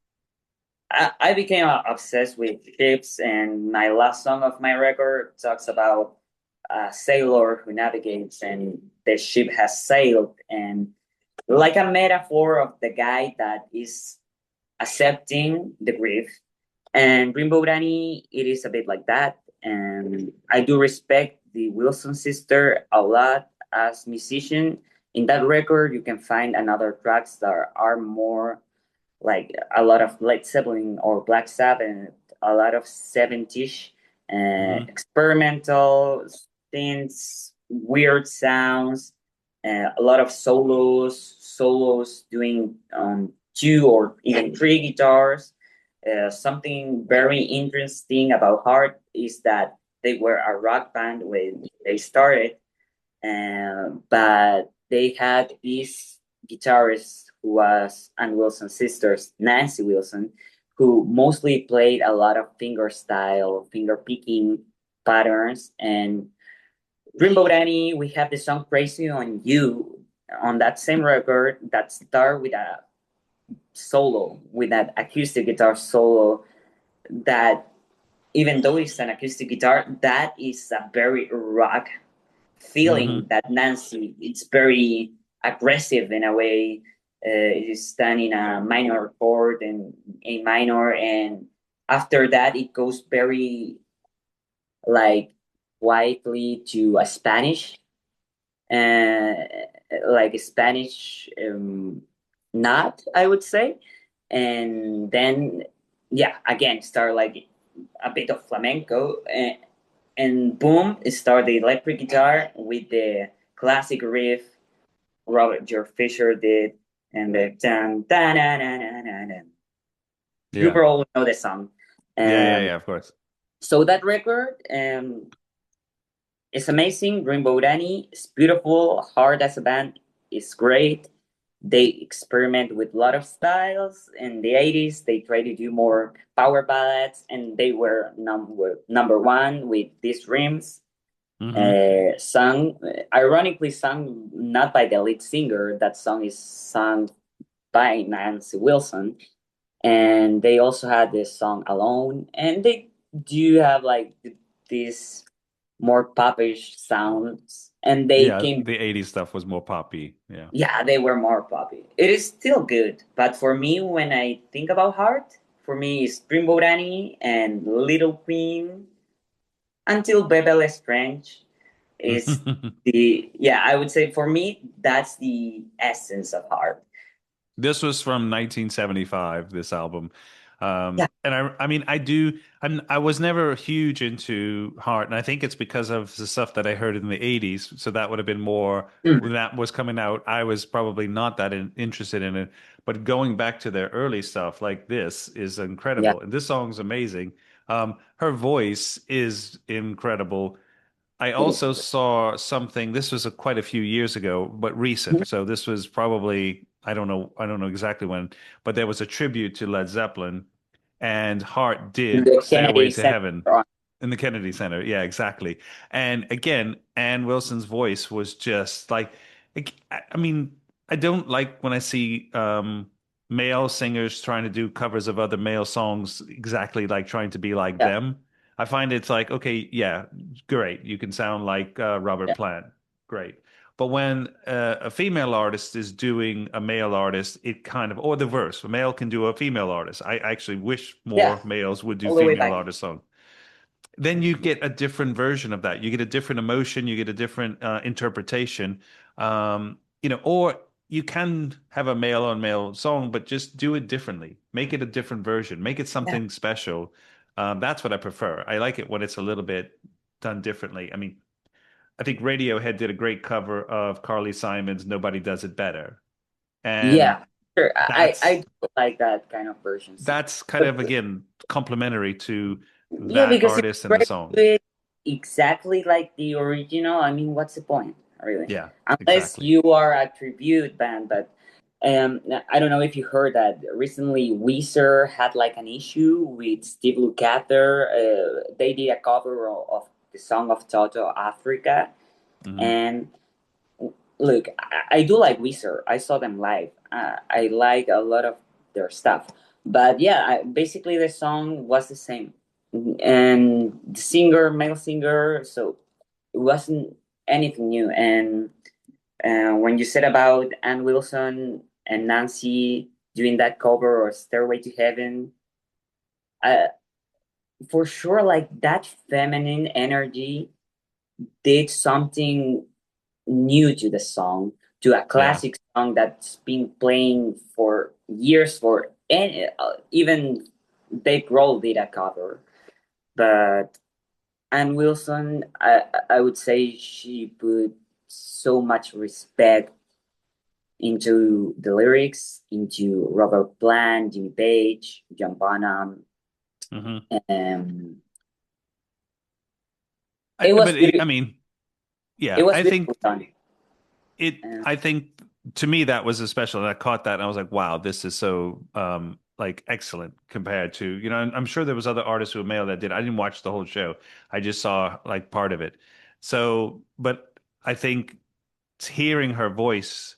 I became obsessed with ships, and my last song of my record talks about a sailor who navigates, and the ship has sailed, and like a metaphor of the guy that is accepting the grief. And Rainbow Granny, it is a bit like that. And I do respect the Wilson sister a lot as musician. In that record, you can find another tracks that are more like a lot of Led Zeppelin or Black Sabbath, and a lot of 70s Hmm. experimental synths, weird sounds, a lot of solos doing two or even three guitars. Something very interesting about Heart is that they were a rock band when they started, but they had this guitarist who was Ann Wilson's sisters, Nancy Wilson, who mostly played a lot of finger style, finger picking patterns. And Dreamboat Annie, we have the song Crazy on You on that same record that start with a solo, with that acoustic guitar solo that even though it's an acoustic guitar, that is a very rock feeling Hmm. that Nancy. It's very aggressive in a way. It is done in a minor chord and A minor, and after that it goes very like quietly to a Spanish, uh, like a Spanish knot, I would say, and then yeah, again start like a bit of flamenco, and boom, start the electric guitar with the classic riff Robert George Fisher did, and the dun dun dun dun dun dun. Dun. You Yeah. probably know the song. Yeah. Yeah. Um, Yeah. Of course. so that record is amazing. Rainbow Danny is beautiful. Hard as a band is great. They experiment with a lot of styles. In the 80s, they try to do more power ballads, and they were number one with these rims. Hmm. Sung, ironically sung not by the lead singer. That song is sung by Nancy Wilson, and they also had this song Alone, and they do have like these more popish sounds, and they Yeah. came. The 80s stuff was more poppy. Yeah. Yeah, they were more poppy. It is still good, but for me, when I think about Heart, for me, it's Dreamboat Annie and Little Queen until Bebe Le Strange is the, yeah, I would say for me that's the essence of Heart. This was from 1975, this album. Yeah. And I mean, I was never huge into Heart, and I think it's because of the stuff that I heard in the 80s. So that would have been more Mm, when that was coming out. I was probably not that interested in it. But going back to their early stuff, like this, is yeah. incredible. And this song's amazing. Her voice is incredible. I It is. also saw something. This was quite a few years ago, but recent. So this was probably I don't know exactly when, but there was a tribute to Led Zeppelin, and Hart did The "Stairway Kennedy to Center. Heaven" in the Kennedy Center. Yeah, exactly. And again, Ann Wilson's voice was just like, I mean, I don't like when I see male singers trying to do covers of other male songs exactly like trying to be like Yeah, them. I find it's like, okay, yeah, great. You can sound like Robert yeah, Plant. Great. But when a female artist is doing a male artist, it kind of, or the verse, a male can do a female artist. I actually wish yeah. more males would do All the way female back. artist songs. then you get a different version of that. You get a different emotion, you get a different interpretation. Or you can have a male on male song, but just do it differently. Make it a different version. Make it Yeah. something special. That's what I prefer. I like it when it's a little bit done differently. I mean, I think Radiohead did a great cover of Carly Simon's "Nobody Does It Better," and Yeah, sure. I that's do like that kind of versions. that's kind But of again complementary to yeah, that because if artist and you the try to song. do it exactly like the original, I mean, what's the point, really? Yeah, Unless exactly. you are a tribute band, but I don't know if you heard that recently Weezer had like an issue with Steve Lukather. They did a cover of the song of Toto, Africa, Hmm. and look, I do like Weezer. I saw them live. I like a lot of their stuff. But yeah, basically the song was the same. And the singer, male singer, so it wasn't anything new. And when you said about Ann Wilson and Nancy doing that cover or Stairway to Heaven, uh, for sure, like that feminine energy did something new to the song, to a Yeah. classic song that's been playing for years for and even Dave Grohl did a cover. But Ann Wilson, I would say she put so much respect into the lyrics, into Robert Plant, Jimmy Page, John Bonham, Hmm. and I, it was but it, beautiful. I mean, It yeah, was I beautiful think done. it, Uh, I think to me that was a special, and I caught that and I was like, wow, this is so like excellent compared to, I'm sure there was other artists who were male that did. I didn't watch the whole show. I just saw like part of it. So, but I think hearing her voice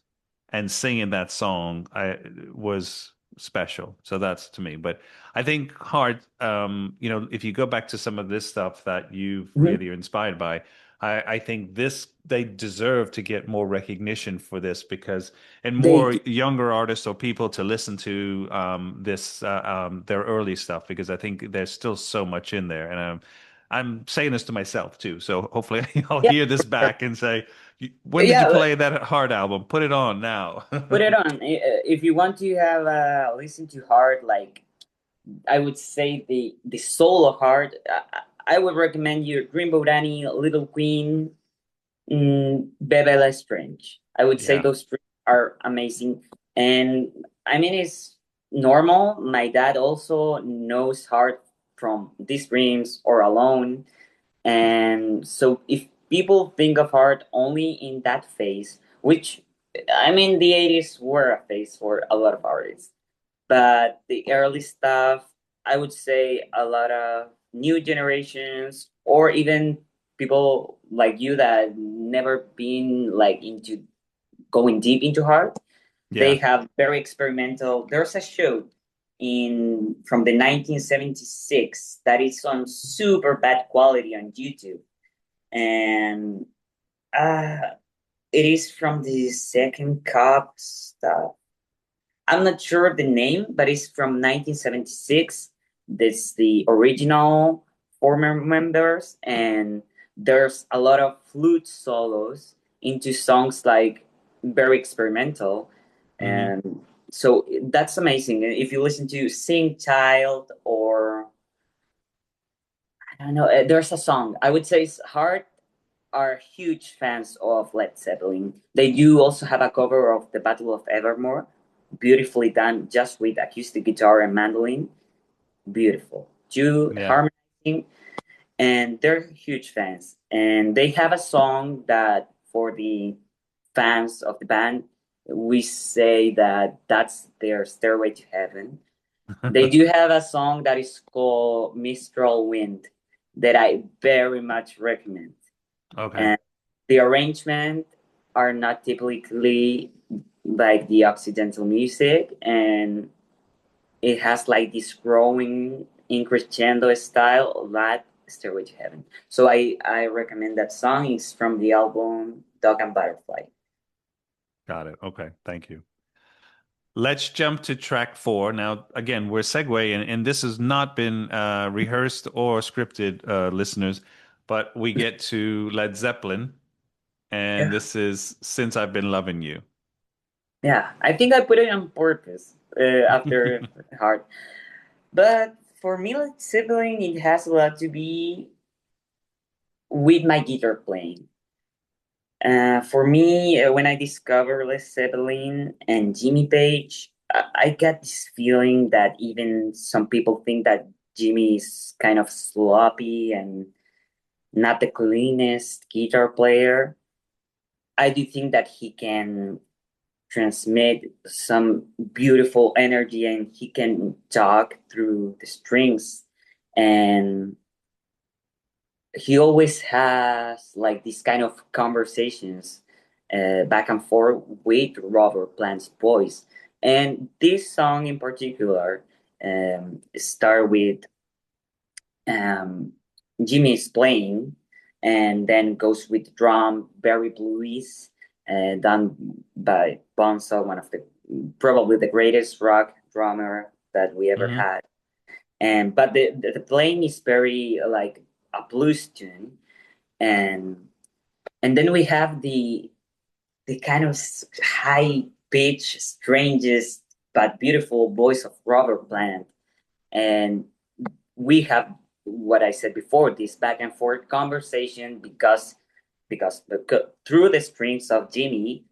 and singing that song I was special. So that's to me. But I think hard, if you go back to some of this stuff that you've mhm. really are inspired by, I think this they deserve to get more recognition for this because and They more younger artists or people to listen to this their early stuff because I think there's still so much in there and I'm saying this to myself too. So hopefully I'll yeah, hear this for sure. back and say, when did you Yeah, play that Hard album? Put it on now. put it on. If you want to have listen to Heart, like I would say the soul of Heart, I would recommend you Dreamboat Annie, Little Queen, Bebe La Strange. I would say Yeah. those three are amazing. And I mean, it's normal. My dad also knows Heart from These Dreams or Alone. And so if people think of art only in that phase, which I mean, the 80s were a phase for a lot of artists, but the early stuff, I would say a lot of new generations or even people like you that never been like into going deep into art, they Yeah. have very experimental. There's a show in from the 1976 that is on super bad quality on YouTube and uh, it is from the second cup stuff. I'm not sure the name, but it's from 1976. This the original former members, and there's a lot of flute solos into songs like very experimental, Hmm. and so that's amazing. If you listen to Sing Child or I don't know, there's a song I would say it's hard are huge fans of Led Zeppelin. They do also have a cover of the Battle of Evermore, beautifully done, just with acoustic guitar and mandolin. Beautiful, two Yeah. harmonizing, and they're huge fans. And they have a song that for the fans of the band, we say that that's their stairway to heaven. They do have a song that is called Mistral Wind that I very much recommend Okay. and the arrangement are not typically like the Occidental music, and it has like this growing in crescendo style that Stairway to Heaven. So I recommend that song. It's from the album Dog and Butterfly. Got it. Okay. Thank you. let's jump to track four. Now, again, we're segueing, and this has not been rehearsed or scripted, listeners, but we get to Led Zeppelin, and Yeah. this is Since I've Been Loving You. Yeah, I think I put it on purpose after Heart. But for me, like sibling, it has a lot to be with my guitar playing. For me, when I discovered Led Zeppelin and Jimmy Page, I got this feeling that even some people think that Jimmy is kind of sloppy and not the cleanest guitar player. I do think that he can transmit some beautiful energy and he can talk through the strings, and he always has like these kind of conversations back and forth with Robert Plant's voice. And this song in particular start with um, Jimmy is playing, and then goes with drum, very blues, done by Bonzo, one of the probably the greatest rock drummer that we ever Hmm. had. And but the playing is very like a blues tune, and then we have the kind of high pitch, strangest but beautiful voice of Robert Plant, and we have what I said before, this back and forth conversation because through the strings of Jimmy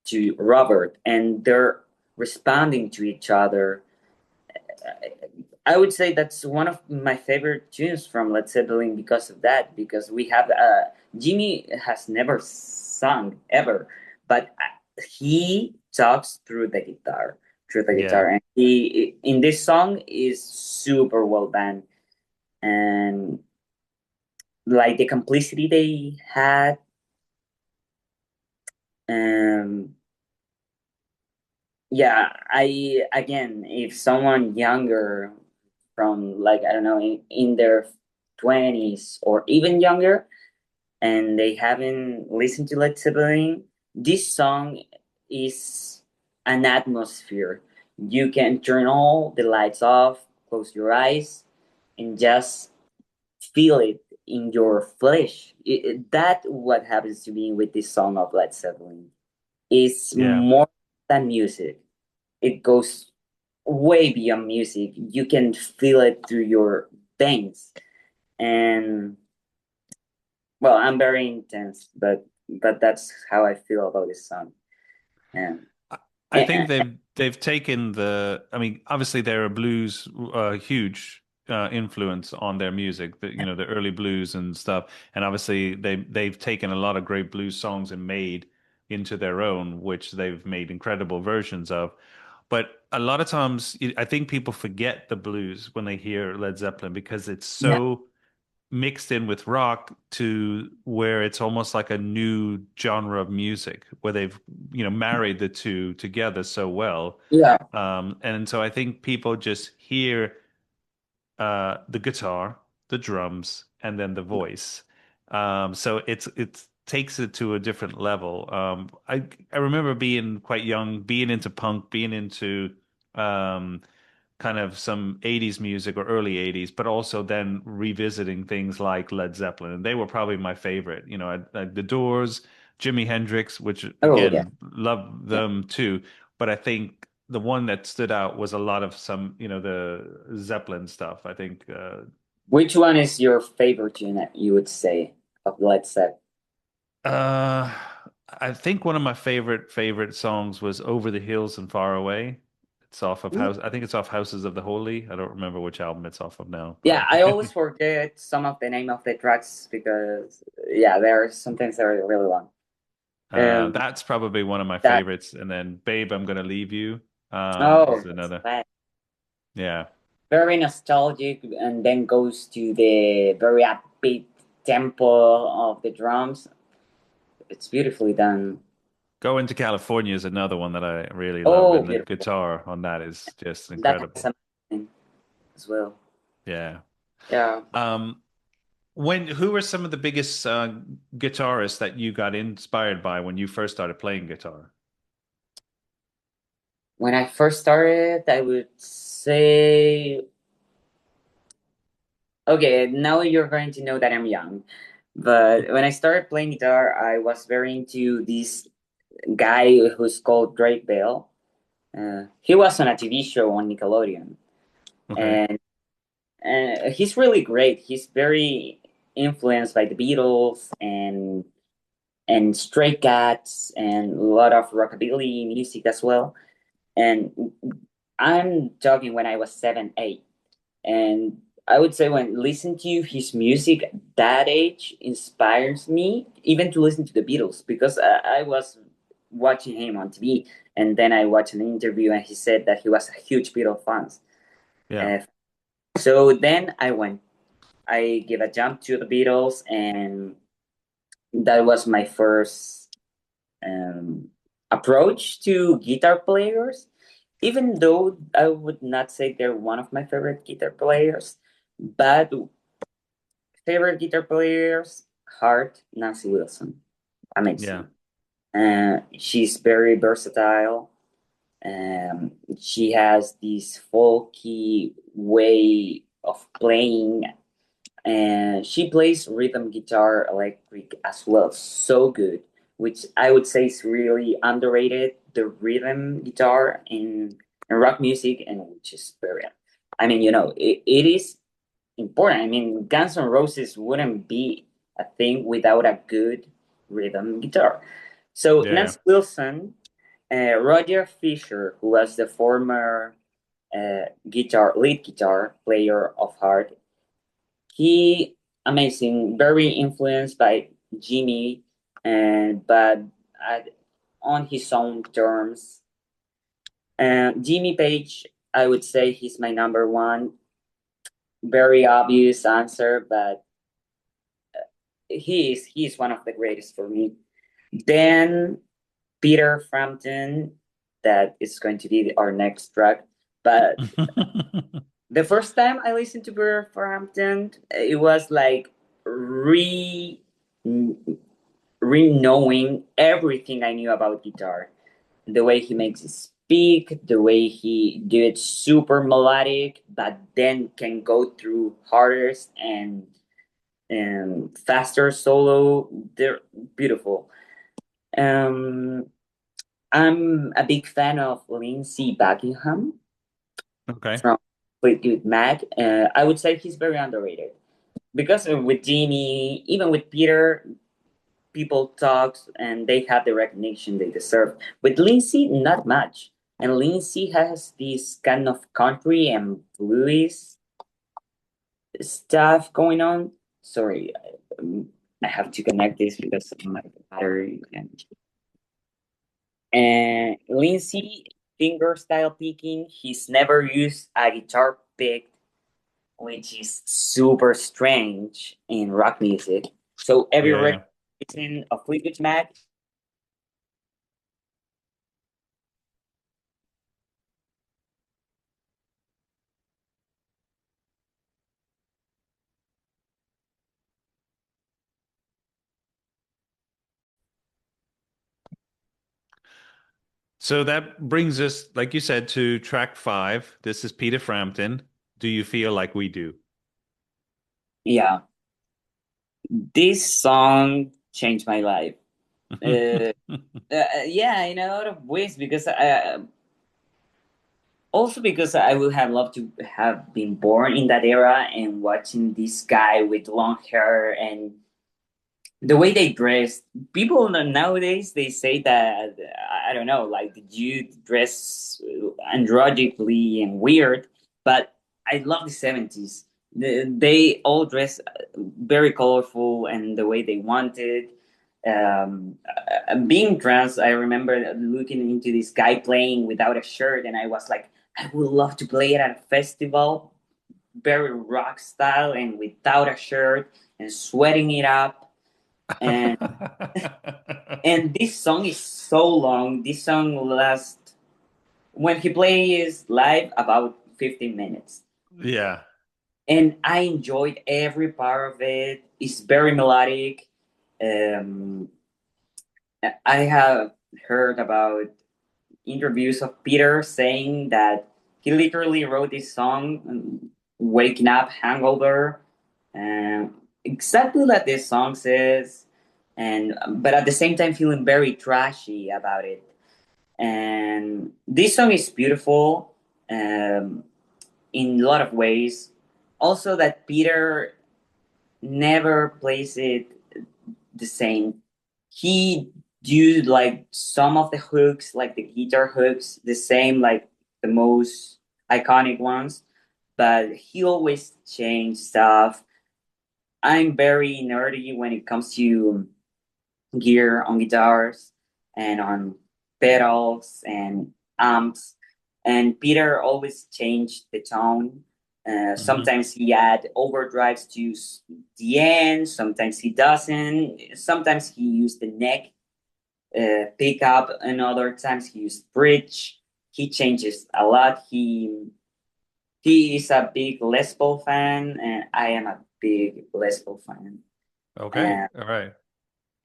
to Robert, and they're responding to each other. I would say that's one of my favorite tunes from Led Zeppelin because of that. Because we have Jimmy has never sung ever, but he talks through the Yeah. guitar, and he in this song is super well done, and like the complicity they had. Um, yeah, I again, if someone younger from like I don't know in their 20s or even younger, and they haven't listened to Led Zeppelin, this song is an atmosphere. You can turn all the lights off, close your eyes, and just feel it in your flesh. That what happens to me with this song of Led Zeppelin. It's Yeah. more than music. It goes way beyond music. You can feel it through your veins. And well, I'm very intense, but that's how I feel about this song. And, I I think and they've taken the. I mean, obviously they're a blues huge influence on their music. The early blues and stuff, and obviously they've taken a lot of great blues songs and made into their own, which they've made incredible versions of. But a lot of times, I think people forget the blues when they hear Led Zeppelin because it's yeah, so mixed in with rock to where it's almost like a new genre of music where they've married the two together so well. yeah, And so I think people just hear the guitar, the drums, and then the voice. So it takes it to a different level. I remember being quite young, being into punk, being into um, kind of some 80s music or early 80s, but also then revisiting things like Led Zeppelin. And they were probably my favorite. The Doors, Jimi Hendrix, which oh yeah, again, love yeah. them too. But I think the one that stood out was a lot of the Zeppelin stuff. I think Which one is your favorite tune that you would say of Led Zeppelin? uh I think one of my favorite songs was Over the Hills and Far Away. It's off of House. I think it's off Houses of the Holy. I don't remember which album it's off of now, Yeah, but I always forget some of the name of the tracks because yeah, there are sometimes they're really long. Um, That's probably one of my that favorites. And then Babe, I'm Gonna Leave You oh, is that's another. bad. Yeah. Very nostalgic, and then goes to the very upbeat tempo of the drums. It's beautifully done. Going to California is another one that I really love, Oh, and the beautiful. guitar on that is just That's incredible. amazing as well. Yeah. Yeah. Um, who were some of the biggest guitarists that you got inspired by when you first started playing guitar? When I first started, I would say, okay, now you're going to know that I'm young. But when I started playing guitar, I was very into this guy who's called Drake Bell. He was on a TV show on Nickelodeon, Okay. and he's really great. He's very influenced by the Beatles and Stray Cats and a lot of rockabilly music as well. And I'm talking when I was 7, 8. And I would say when listening to his music at that age inspires me even to listen to the Beatles because I was watching him on TV and then I watched an interview and he said that he was a huge Beatles fan. Yeah. Uh, so then I gave a jump to the Beatles and that was my first um, approach to guitar players. Even though I would not say they're one of my favorite guitar players, but favorite guitar players, Hart, Nancy Wilson. Yeah. Amazing. She's very versatile. She has this folky way of playing, and she plays rhythm guitar electric as well. So good, which I would say is really underrated. The rhythm guitar in rock music, and which is very, I mean, it is important. I mean, Guns N' Roses wouldn't be a thing without a good rhythm guitar. So Yeah. Nancy Wilson, Roger Fisher, who was the former lead guitar player of Heart, he amazing, very influenced by Jimmy, and but at, on his own terms. Jimmy Page, I would say he's my number one. Very obvious answer, but he is one of the greatest for me. Then Peter Frampton, that is going to be our next track. But the first time I listened to Peter Frampton, it was like re re-knowing everything I knew about guitar. The way he makes it speak, the way he do it super melodic, but then can go through hardest and faster solo. They're beautiful. Um, I'm a big fan of Lindsey Buckingham Okay. from Fleetwood Mac. I would say he's very underrated because with Jimmy, even with Peter, people talk and they have the recognition they deserve. With Lindsay, not much. And Lindsay has this kind of country and blues stuff going on. Sorry, I have to connect this because of my battery. And Lindsay, finger style picking, he's never used a guitar pick, which is super strange in rock music. So every record Yeah. of Fleetwood Mac. So that brings us, like you said, to track five. This is Peter Frampton. Do you feel like we do? Yeah, this song changed my life. Uh, yeah, in a lot of ways because also because I would have loved to have been born in that era and watching this guy with long hair and the way they dress. People nowadays they say that I don't know, like the youth dress androgynically and weird, but I love the 70s. They all dress very colorful and the way they wanted. Being trans, I remember looking into this guy playing without a shirt, and I was like, I would love to play it at a festival, very rock style and without a shirt and sweating it up. And and this song is so long. This song lasts when he plays live about 15 minutes. Yeah. And I enjoyed every part of it. It's very melodic. Um, I have heard about interviews of Peter saying that he literally wrote this song waking up hangover, and exactly like this song says, and but at the same time feeling very trashy about it. And this song is beautiful um, in a lot of ways. Also, that Peter never plays it the same. He used like some of the hooks, like the guitar hooks, the same, like the most iconic ones, but he always changed stuff. I'm very nerdy when it comes to gear on guitars and on pedals and amps. And Peter always changed the tone. Hmm. Sometimes he add overdrives to the end. Sometimes he doesn't. Sometimes he used the neck pickup, and other times he used bridge. He changes a lot. He is a big Les Paul fan, and I am a big Les Paul fan. Okay. And All right.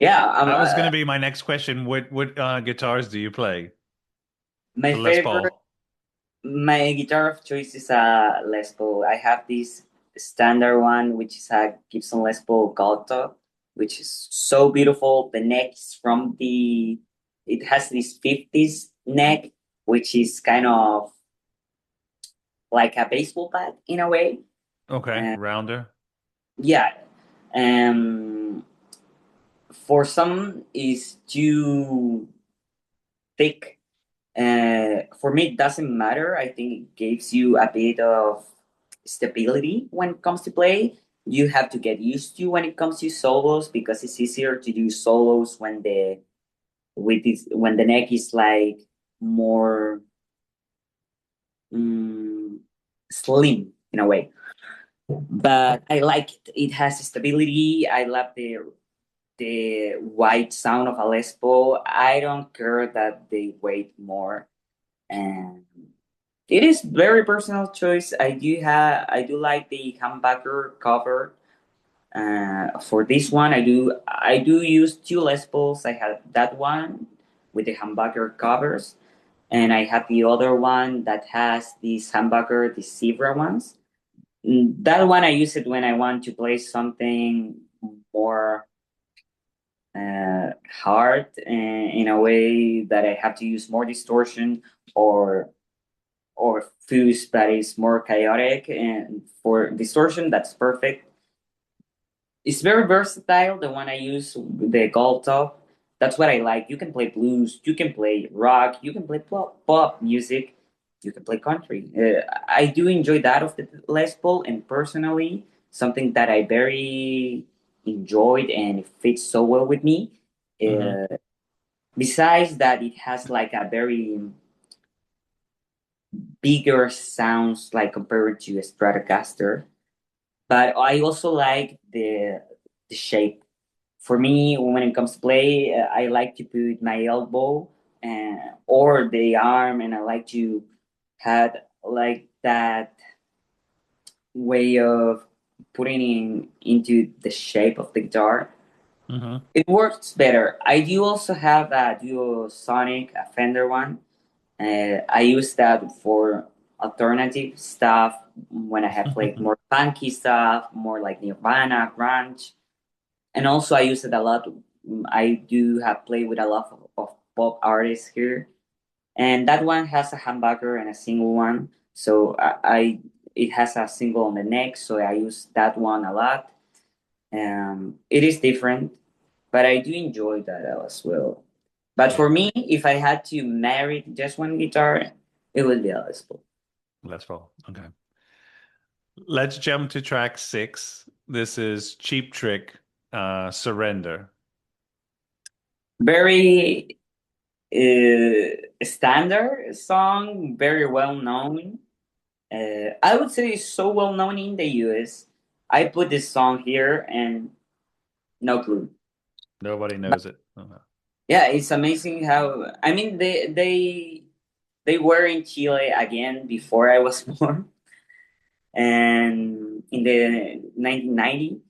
yeah, That was going to be my next question. What guitars do you play? my The Les favorite. Paul. My guitar of choice is a Les Paul. I have this standard one, which is a Gibson Les Paul Gold, which is so beautiful. The neck is from the, it has this 50s neck, which is kind of like a baseball bat in a way. Okay. Uh, Rounder. yeah. Um, for some, is too thick. For me, it doesn't matter. I think it gives you a bit of stability when it comes to play. You have to get used to when it comes to solos because it's easier to do solos when when the neck is like more mm, slim in a way. But I like it. It has stability. I love the white sound of a Les Paul. I don't care that they weight more, and it is very personal choice. I do like the humbucker cover. For this one, I do use two Les Pauls. I have that one with the humbucker covers, and I have the other one that has this humbucker, the zebra ones. That one I use it when I want to play something more hard in a way that I have to use more distortion or fuse that is more chaotic, and for distortion that's perfect. It's very versatile, the one I use, the gold top. That's what I like. You can play blues, you can play rock, you can play pop music, you can play country. I do enjoy that of the Les Paul, and personally something that I very enjoyed and it fits so well with me. Hmm. uh, Besides that, it has like a very bigger sounds like compared to a Stratocaster. But I also like the shape. For me, when it comes to play, I like to put my elbow or the arm, and I like to have like that way of putting into the shape of the guitar. Hmm. It works better. I do also have a Duo Sonic, a Fender one. I use that for alternative stuff when I have like more funky stuff, more like Nirvana, grunge, and also I use it a lot. I do have played with a lot of pop artists here, and that one has a humbucker and a single one. So I it has a single on the neck, so I use that one a lot. It is different, but I do enjoy that as well. But Yeah. for me, if I had to marry just one guitar, it would be a Les Paul. Les Paul. Okay. Let's jump to track 6. This is Cheap Trick, Surrender. Very standard song, very well known. I would say it's so well known in the US. I put this song here and no clue. Nobody But knows it. Oh, no. yeah, it's amazing how I mean they were in Chile again before I was born, and in the 1990.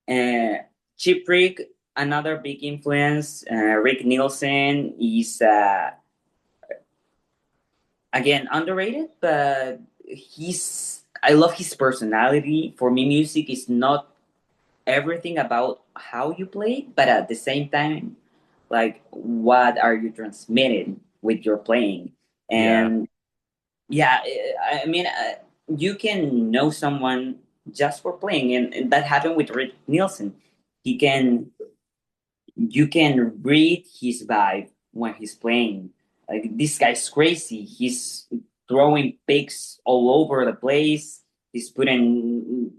Uh, Chip Rick, another big influence. Rick Nielsen is again, underrated, but I love his personality. For me, music is not everything about how you play, but at the same time, like what are you transmitting with your playing? Yeah. And yeah, I mean, you can know someone just for playing, and that happened with Rick Nielsen. He can You can read his vibe when he's playing. Like this guy's crazy. He's throwing picks all over the place. He's throwing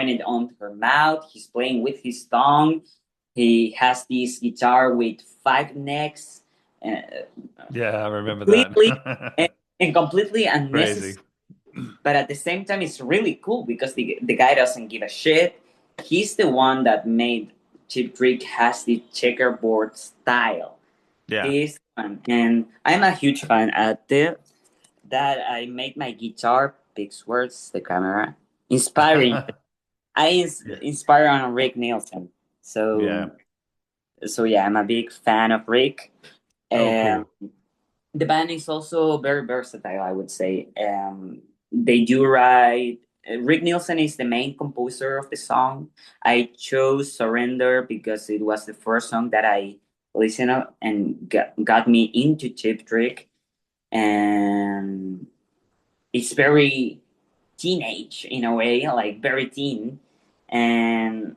it on her mouth. He's playing with his tongue. He has this guitar with five necks, uh, Yeah, I remember completely and, that. and completely Crazy. unnecessary. But at the same time, it's really cool because the guy doesn't give a shit. He's the one that made Chip Trick has the checkerboard style. Yeah. He's fun, and I'm a huge fan at that. I make my guitar picks words the camera inspiring. Yeah. Inspire on Rick Nielsen. Yeah. So yeah, I'm a big fan of Rick. Oh, And cool. the band is also very versatile, I would say. They do write. Rick Nielsen is the main composer of the song. I chose Surrender because it was the first song that I listened to and got me into Chip Trick. And it's very teenage in a way, like very teen. And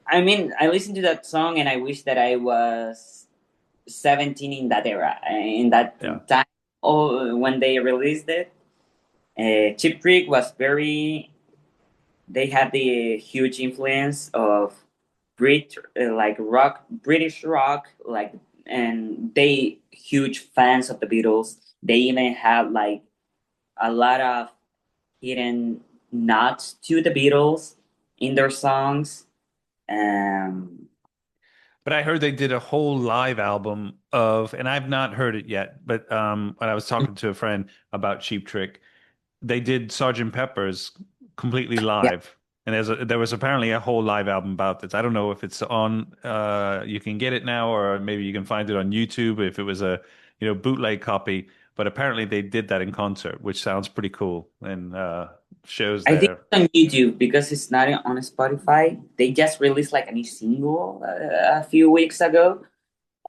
I mean, I listened to that song and I wish that I was 17 in that era, in that Yeah. time when they released it. Chip Trick was very, they had the huge influence of like rock, British rock, like, and they huge fans of the Beatles. They even had like a lot of hidden nods to the Beatles in their songs. Um, But I heard they did a whole live album of, and I've not heard it yet, but when I was talking to a friend about Cheap Trick, they did Sergeant Pepper's completely yeah, live. And there was apparently a whole live album about this. I don't know if it's on you can get it now or maybe you can find it on YouTube if it was a, bootleg copy, but apparently they did that in concert, which sounds pretty cool and shows I think there. it's on YouTube because it's not on Spotify. They just released like a new single a few weeks ago,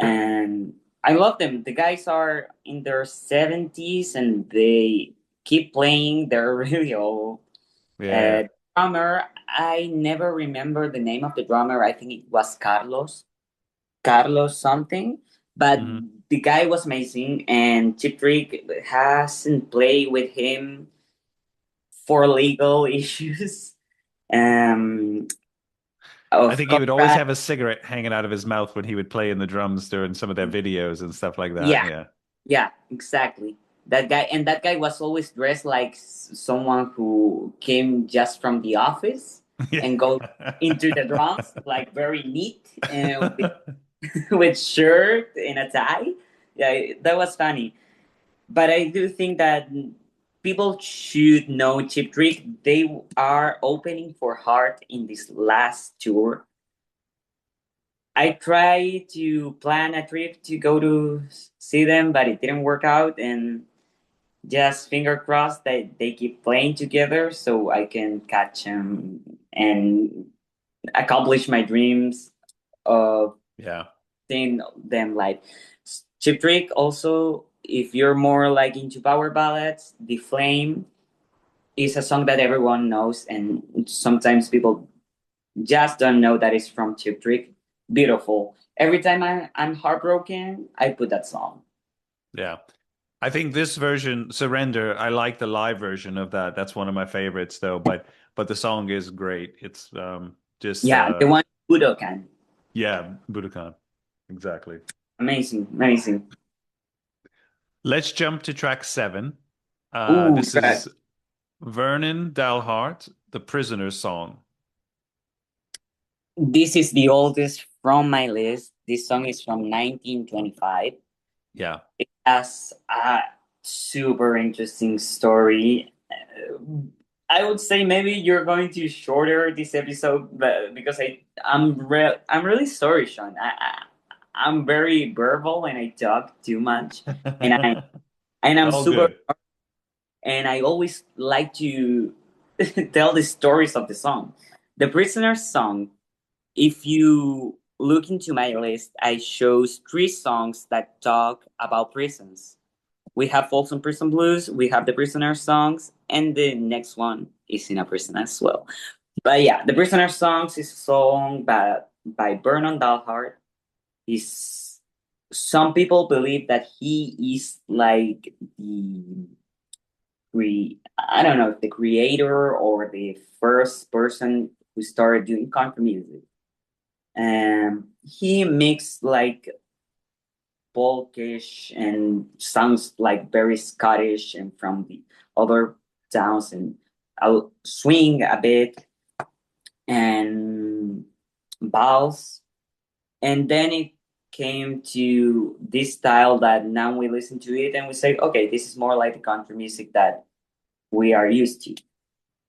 and I love them. The guys are in their 70s and they keep playing. They're really old. Yeah. Drummer, I never remember the name of the drummer. I think it was Carlos something. But Hmm. the guy was amazing, and Chip Trick hasn't played with him for legal issues. Um, I of think he would always copyright. have a cigarette hanging out of his mouth when he would play in the drums during some of their videos and stuff like that. Yeah, Yeah. yeah, exactly. That guy was always dressed like someone who came just from the office and go into the drums like very neat and with shirt and a tie. Yeah, that was funny. But I do think that people should know Chip Trick. They are opening for Heart in this last tour. I tried to plan a trip to go to see them, but it didn't work out. And just finger crossed that they keep playing together so I can catch them and accomplish my dreams of Yeah. seeing them live. Chip Trick also, if you're more like into power ballads, The Flame is a song that everyone knows, and sometimes people just don't know that it's from Chip Trick. Beautiful. Every time I'm heartbroken, I put that song. Yeah. I think this version, Surrender, I like the live version of that. That's one of my favorites though, but the song is great. It's just Yeah, the one Budokan. yeah, Budokan. Exactly. Amazing, amazing. Let's jump to track 7. Ooh, This track. is Vernon Dalhart, The Prisoner's Song. This is the oldest from my list. This song is from 1925. Yeah. It has a super interesting story. I would say maybe you're going to shorter this episode, but because I'm really sorry, Sean. I'm very verbal and I talk too much, and and I'm Oh, super, good. and I always like to tell the stories of the song. The Prisoner's song, if you look into my list, I chose three songs that talk about prisons. We have Folsom Prison Blues, we have the Prisoner songs, and the next one is in a prison as well. But yeah, the Prisoner songs is a song by Vernon Dalhart. He's Some people believe that he is like I don't know if the creator or the first person who started doing country music. And he mixed like folkish and sounds like very Scottish and from the other towns, and I'll swing a bit and vals. And then it came to this style that now we listen to it and we say, okay, this is more like the country music that we are used to.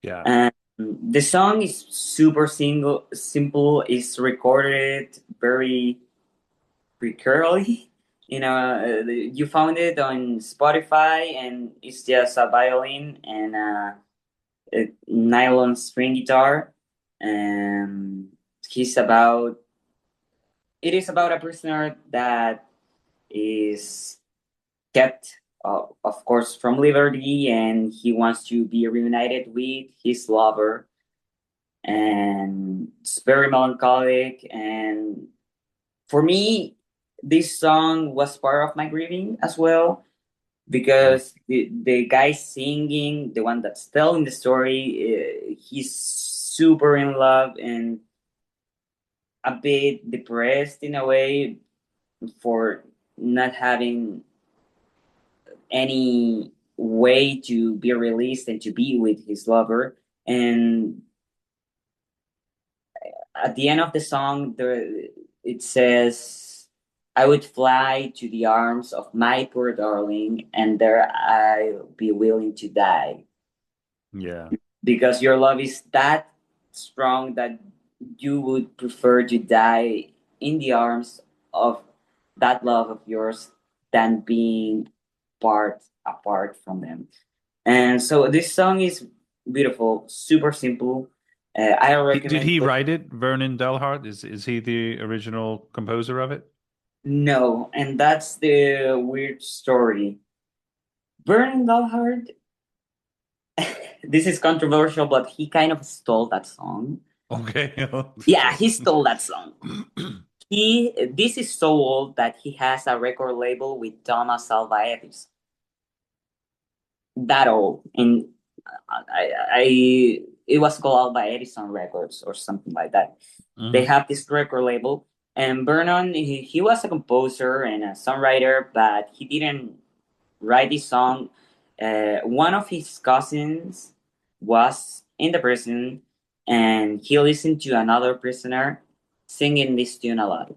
Yeah. And the song is super simple. It's recorded very precarily. You found it on Spotify, and it's just a violin and a nylon string guitar. And he's about it is about a prisoner that is kept, of course, from liberty, and he wants to be reunited with his lover. And it's very melancholic. And for me, this song was part of my grieving as well, Mm. because the guy singing, the one that's telling the story, he's super in love and a bit depressed in a way for not having any way to be released and to be with his lover. And at the end of the song, it says, "I would fly to the arms of my poor darling, and there I'll be willing to die, Yeah. because your love is that strong that you would prefer to die in the arms of that love of yours than being apart from them." And so this song is beautiful, super simple. I Did recommend. he write it? Vernon Dalhart? Is he the original composer of it? No, and that's the weird story. Vernon Dalhart, this is controversial, but he kind of stole that song. Okay. Yeah, he stole that song. This is so old that he has a record label with Thomas Alva Edison. That old, and it was called Alva Edison Records or something like that. They Mhm. have this record label, and Vernon, he was a composer and a songwriter, but he didn't write this song. One of his cousins was in the prison, and he listened to another prisoner singing this tune a lot.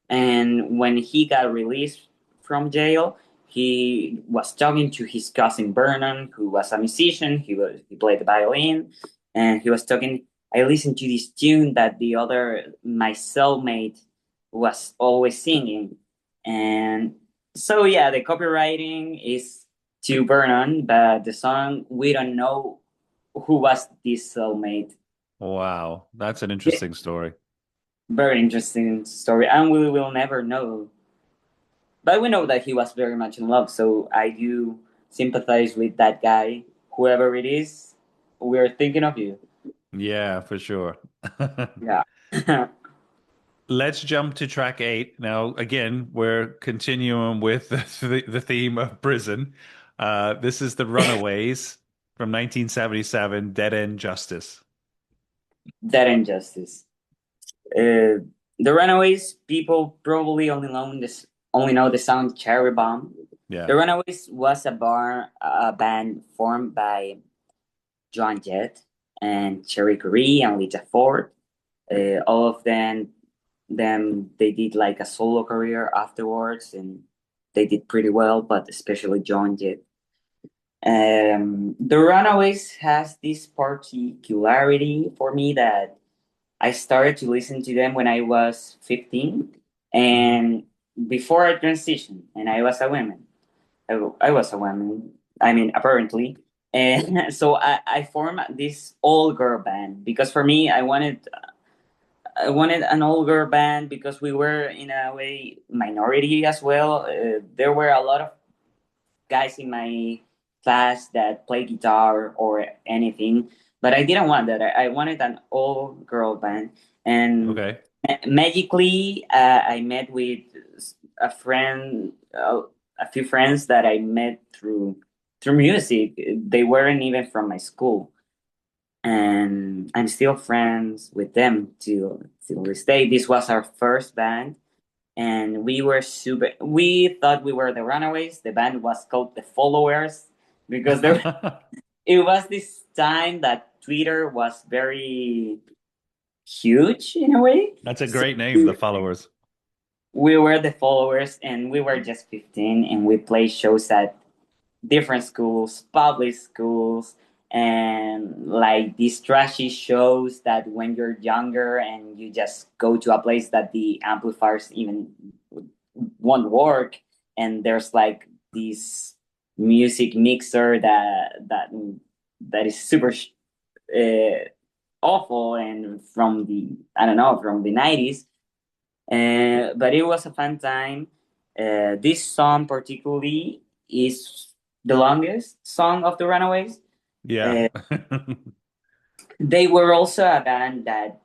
And when he got released from jail, he was talking to his cousin Vernon, who was a musician. He played the violin, and he was talking. I listened to this tune that my cellmate was always singing, and so yeah, the copywriting is to Vernon, but the song we don't know who was this cellmate. Wow, that's an Yeah, interesting story. very interesting story, and we will never know. But we know that he was very much in love, so I do sympathize with that guy, whoever it is. We're thinking of you. Yeah, for sure. Yeah. Let's jump to track eight. Now, again, we're continuing with the theme of prison. This is the Runaways from 1977, Dead End Justice. That injustice. Uh, the Runaways, people probably only know the song Cherry Bomb. Yeah. The Runaways was a band formed by John Jett and Cherry Curry and Lita Ford. All of them they did like a solo career afterwards, and they did pretty well, but especially John Jett. The Runaways has this particularity for me that I started to listen to them when I was 15, Mhm. and before I transitioned and I was a woman. I was a woman. I mean, apparently. And so I formed this all girl band because for me, I wanted an all girl band because we were in a way minority as well. There were a lot of guys in my class that play guitar or anything, but I didn't want that. I wanted an all girl band, and Okay. magically, I met with a friend, a few friends that I met through music. They weren't even from my school, and I'm still friends with them till this day. This was our first band, and we were super. We thought we were the Runaways. The band was called the Followers because there it was this time that Twitter was very huge in a way. That's a So great name, the followers. we were the Followers, and we were just 15, and we played shows at different schools, public schools, and like these trashy shows that when you're younger and you just go to a place that the amplifiers even won't work, and there's like this music mixer that is super uh, awful and from the I don't know from the 90s, but it was a fun time. This song particularly is the longest song of the Runaways. Yeah. Uh, they were also a band that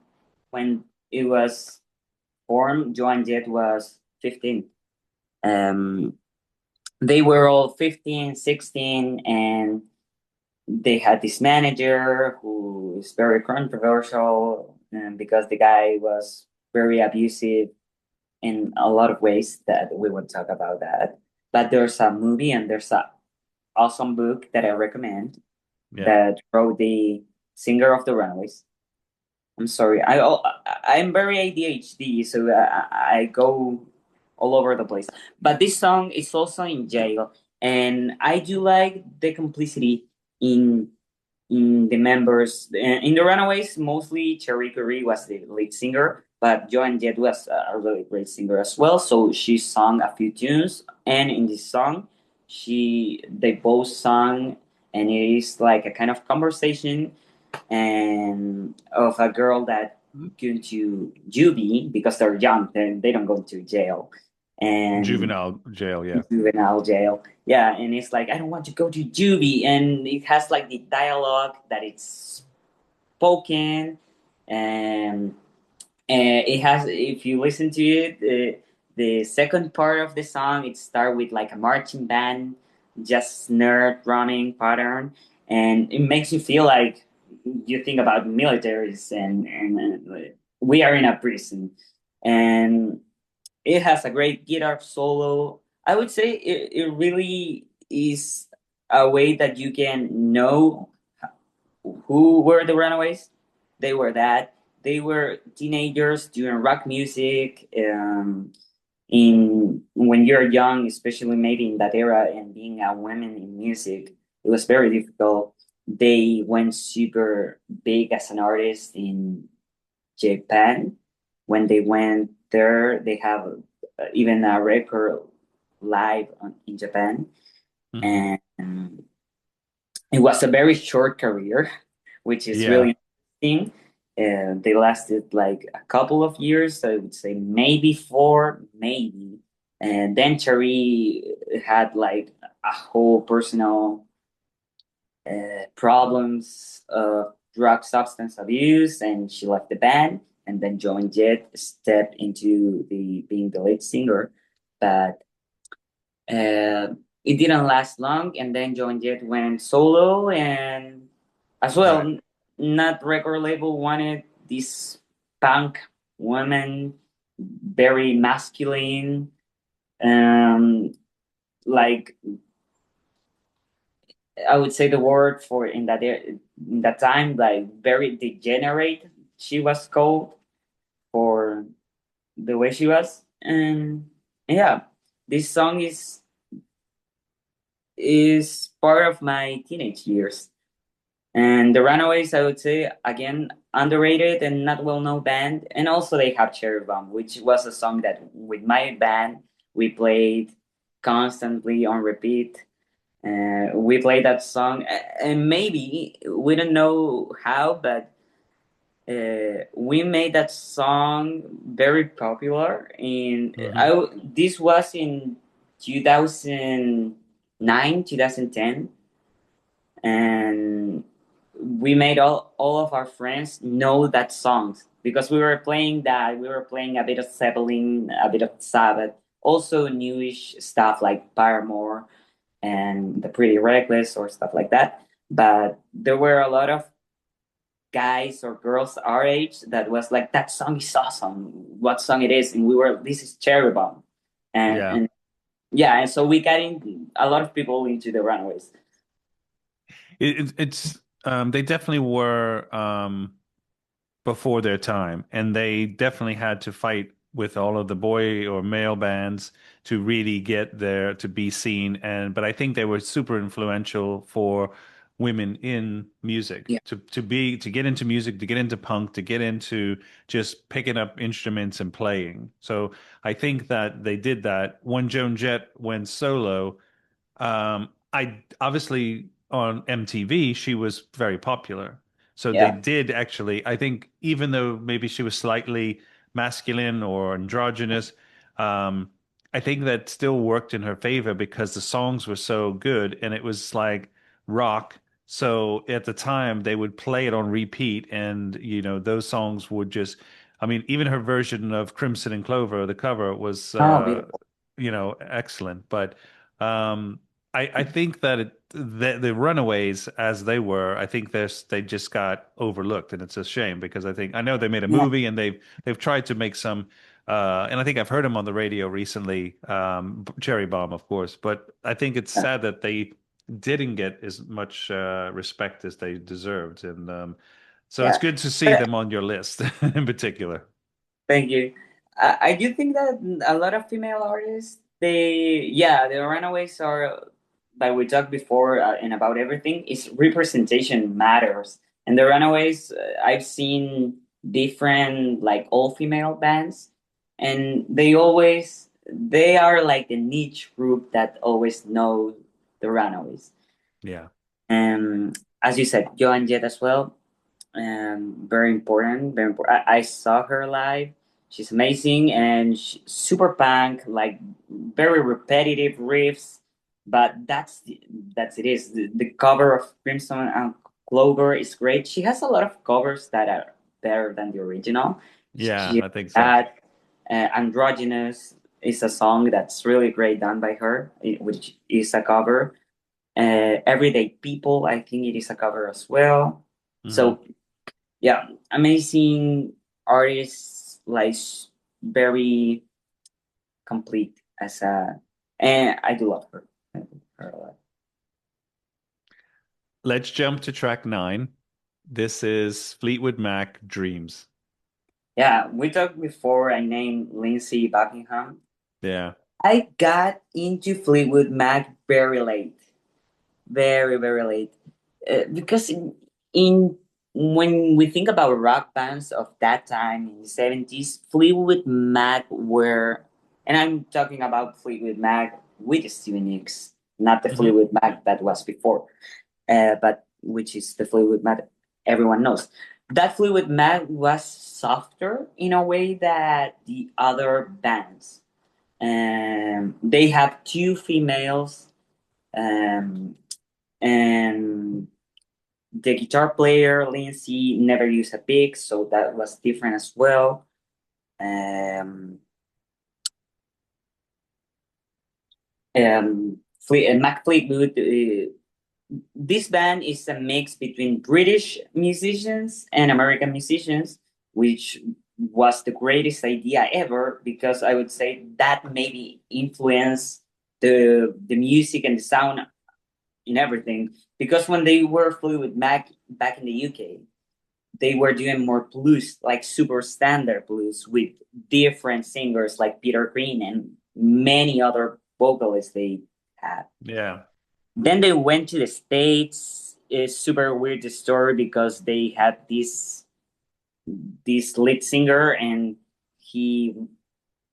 when it was formed, Joan Jett was 15. Um, they were all 15, 16, and they had this manager who is very controversial because the guy was very abusive in a lot of ways that we would talk about that. But there's a movie and there's a awesome book that I recommend Yeah. that wrote the singer of the Runaways. I'm sorry, I'm very ADHD, so I go all over the place. But this song is also in jail, and I do like the complicity in the members in the Runaways. Mostly Cherry Curry was the lead singer, but Joan Jett was a really great singer as well. So she sang a few tunes, and in this song, they both sang, and it is like a kind of conversation and of a girl that going to juvie because they're young, then they don't go to jail, and Juvenile jail, yeah. juvenile jail. Yeah, and it's like I don't want to go to juvie, and it has like the dialogue that it's spoken, and it has. If you listen to it, the second part of the song it start with like a marching band, just snare drumming pattern, and it makes you feel like you think about militaries and we are in a prison, and it has a great guitar solo. I would say it really is a way that you can know who were the Runaways. They were that. They were teenagers doing rock music. In when you're young, especially maybe in that era, and being a woman in music, it was very difficult. They went super big as an artist in Japan. When they went there, they have even a record live in Japan, Hmm. and it was a very short career, which is Yeah. really interesting. They lasted like a couple of years, I would say maybe four, maybe. And then Cherry had like a whole personal problems of drug substance abuse, and she left the band. And then Joan Jett stepped into the being the lead singer, but it didn't last long. And then Joan Jett went solo, and as well, Right. not record label wanted this punk woman, very masculine, um, like I would say the word for in that time, like very degenerate. She was called for the way she was, and yeah, this song is part of my teenage years. And the Runaways, I would say, again, underrated and not well known band. And also, they have Cherry Bomb, which was a song that with my band we played constantly on repeat. We play that song, and maybe we don't know how, but we made that song very popular. Hmm. This was in 2009, 2010, and we made all of our friends know that songs because we were playing that. We were playing a bit of Zeppelin, a bit of Sabbath, also newish stuff like Paramore and The Pretty Reckless or stuff like that. But there were a lot of guys or girls our age that was like, that song is awesome, what song it is, and we were, this is Cherry Bomb. and Yeah. and yeah, and so we got in a lot of people into the Runaways. It's they definitely were before their time, and they definitely had to fight with all of the boy or male bands to really get there to be seen. And but I think they were super influential for women in music Yeah. to get into music, to get into punk, to get into just picking up instruments and playing. So I think that they did that. When Joan Jett went solo, I obviously on MTV, she was very popular. So they Yeah. did actually, I think, even though maybe she was slightly masculine or androgynous, um, I think that still worked in her favor because the songs were so good and it was like rock. So at the time, they would play it on repeat, and those songs would just, I mean, even her version of Crimson and Clover, the cover was, Oh, beautiful. excellent. But um, I think that the Runaways, as they were, I think they just got overlooked, and it's a shame because I know they made a Yeah. movie and they've tried to make some, and I think I've heard them on the radio recently, Cherry Bomb, of course, but I think it's Yeah. sad that they didn't get as much respect as they deserved, and so it's Yeah. good to see But them on your list in particular. thank you. I do think that a lot of female artists, yeah, the Runaways are, like we talked before, and about everything, is representation matters. And the Runaways, I've seen different, like, all female bands, and they are like the niche group that always know the Runaways. Yeah. As you said, Joan Jett as well. Very important, very important. I saw her live. She's amazing and super punk, like very repetitive riffs. But that's it is. The cover of Crimson and Clover is great. She has a lot of covers that are better than the original. Yeah, She I think so. had Androgynous is a song that's really great done by her, which is a cover. Everyday People, I think it is a cover as well. Hmm. So yeah, amazing artists, like very complete as a, and I do love her. I love her a lot. Let's jump to track 9. This is Fleetwood Mac Dreams. Yeah, we talked before. I named Lindsey Buckingham. Yeah. I got into Fleetwood Mac very late, very very late, because in when we think about rock bands of that time in the 70s, Fleetwood Mac were, and I'm talking about Fleetwood Mac with Stevie Nicks, not the Hmm. Fleetwood Mac that was before, but which is the Fleetwood Mac everyone knows. That Fleetwood Mac was softer in a way that the other bands. They have two females, um, and the guitar player Lindsay never used a pick, so that was different as well. Um, Mac Fleetwood. This band is a mix between British musicians and American musicians, which was the greatest idea ever because I would say that maybe influenced the music and the sound in everything. Because when they were Fleetwood Mac back in the UK, they were doing more blues, like super standard blues with different singers like Peter Green and many other vocalists they had. Yeah. Then they went to the States. It's super weird the story because they had this lead singer and he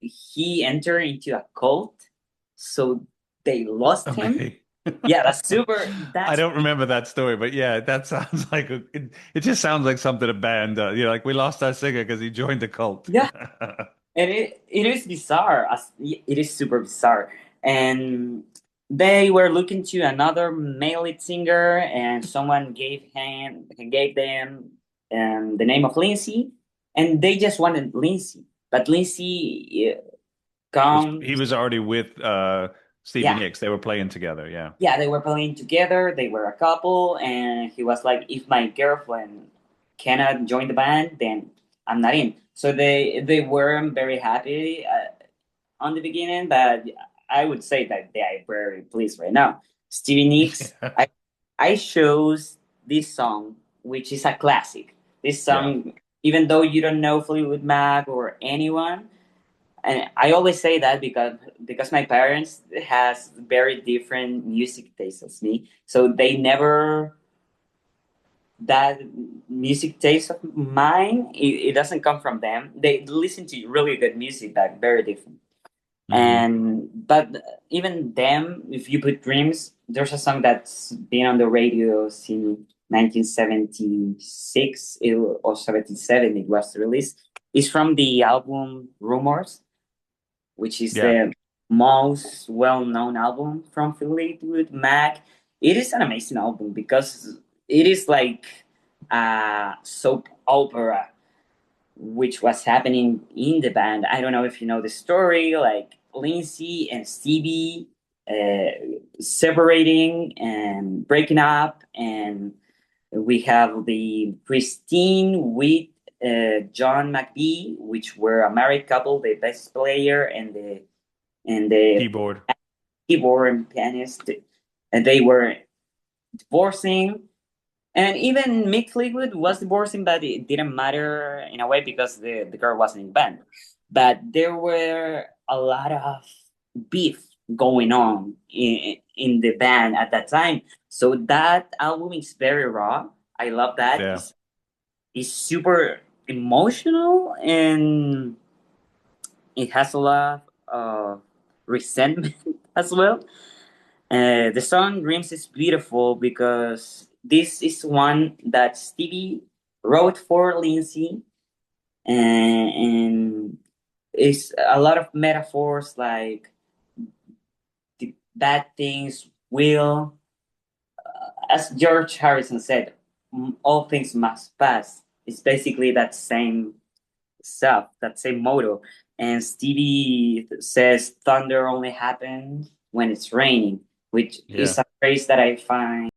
he entered into a cult. So they lost him. Okay. Yeah, that's super. I That's don't remember that story, but yeah, that sounds like it just sounds like something a band does. You know, like we lost our singer because he joined the cult. yeah, and it is bizarre. It is super bizarre, and they were looking to another male lead singer, and someone gave them the name of Lindsay, and they just wanted Lindsay, but Lindsay He comes. was already with Stevie Yeah, Nicks. They were playing together. Yeah. yeah, they were playing together. They were a couple, and he was like, "If my girlfriend cannot join the band, then I'm not in." So they weren't very happy on the beginning, but I would say that they are very pleased right now. Stevie Nicks, Yeah. I chose this song, which is a classic. This Yeah. song, even though you don't know Fleetwood Mac or anyone, and I always say that because my parents has very different music tastes as me, so they never that music taste of mine. It doesn't come from them. They listen to really good music, but very different. Hmm. And but even them, if you put Dreams, there's a song that's been on the radio since 1976 or 77. It was released. It's from the album Rumors, which is Yeah. the most well-known album from Fleetwood Mac. It is an amazing album because it is like a soap opera, which was happening in the band. I don't know if you know the story, like Lindsay and Stevie separating and breaking up, and we have the Christine with John McBee, which were a married couple, the bass player and the Keyboard. keyboard and pianist, and they were divorcing. And even Mick Fleetwood was divorcing, but it didn't matter in a way because the girl wasn't in the band. But there were a lot of beef going on in the band at that time. So that album is very raw. I love that. Yeah. It's super emotional and it has a lot of resentment as well. The song Dreams is beautiful because this is one that Stevie wrote for Lindsay, and it's a lot of metaphors like the bad things will, as George Harrison said, all things must pass. It's basically that same stuff, that same motto. And Stevie says thunder only happens when it's raining, which is Yeah. a phrase that I find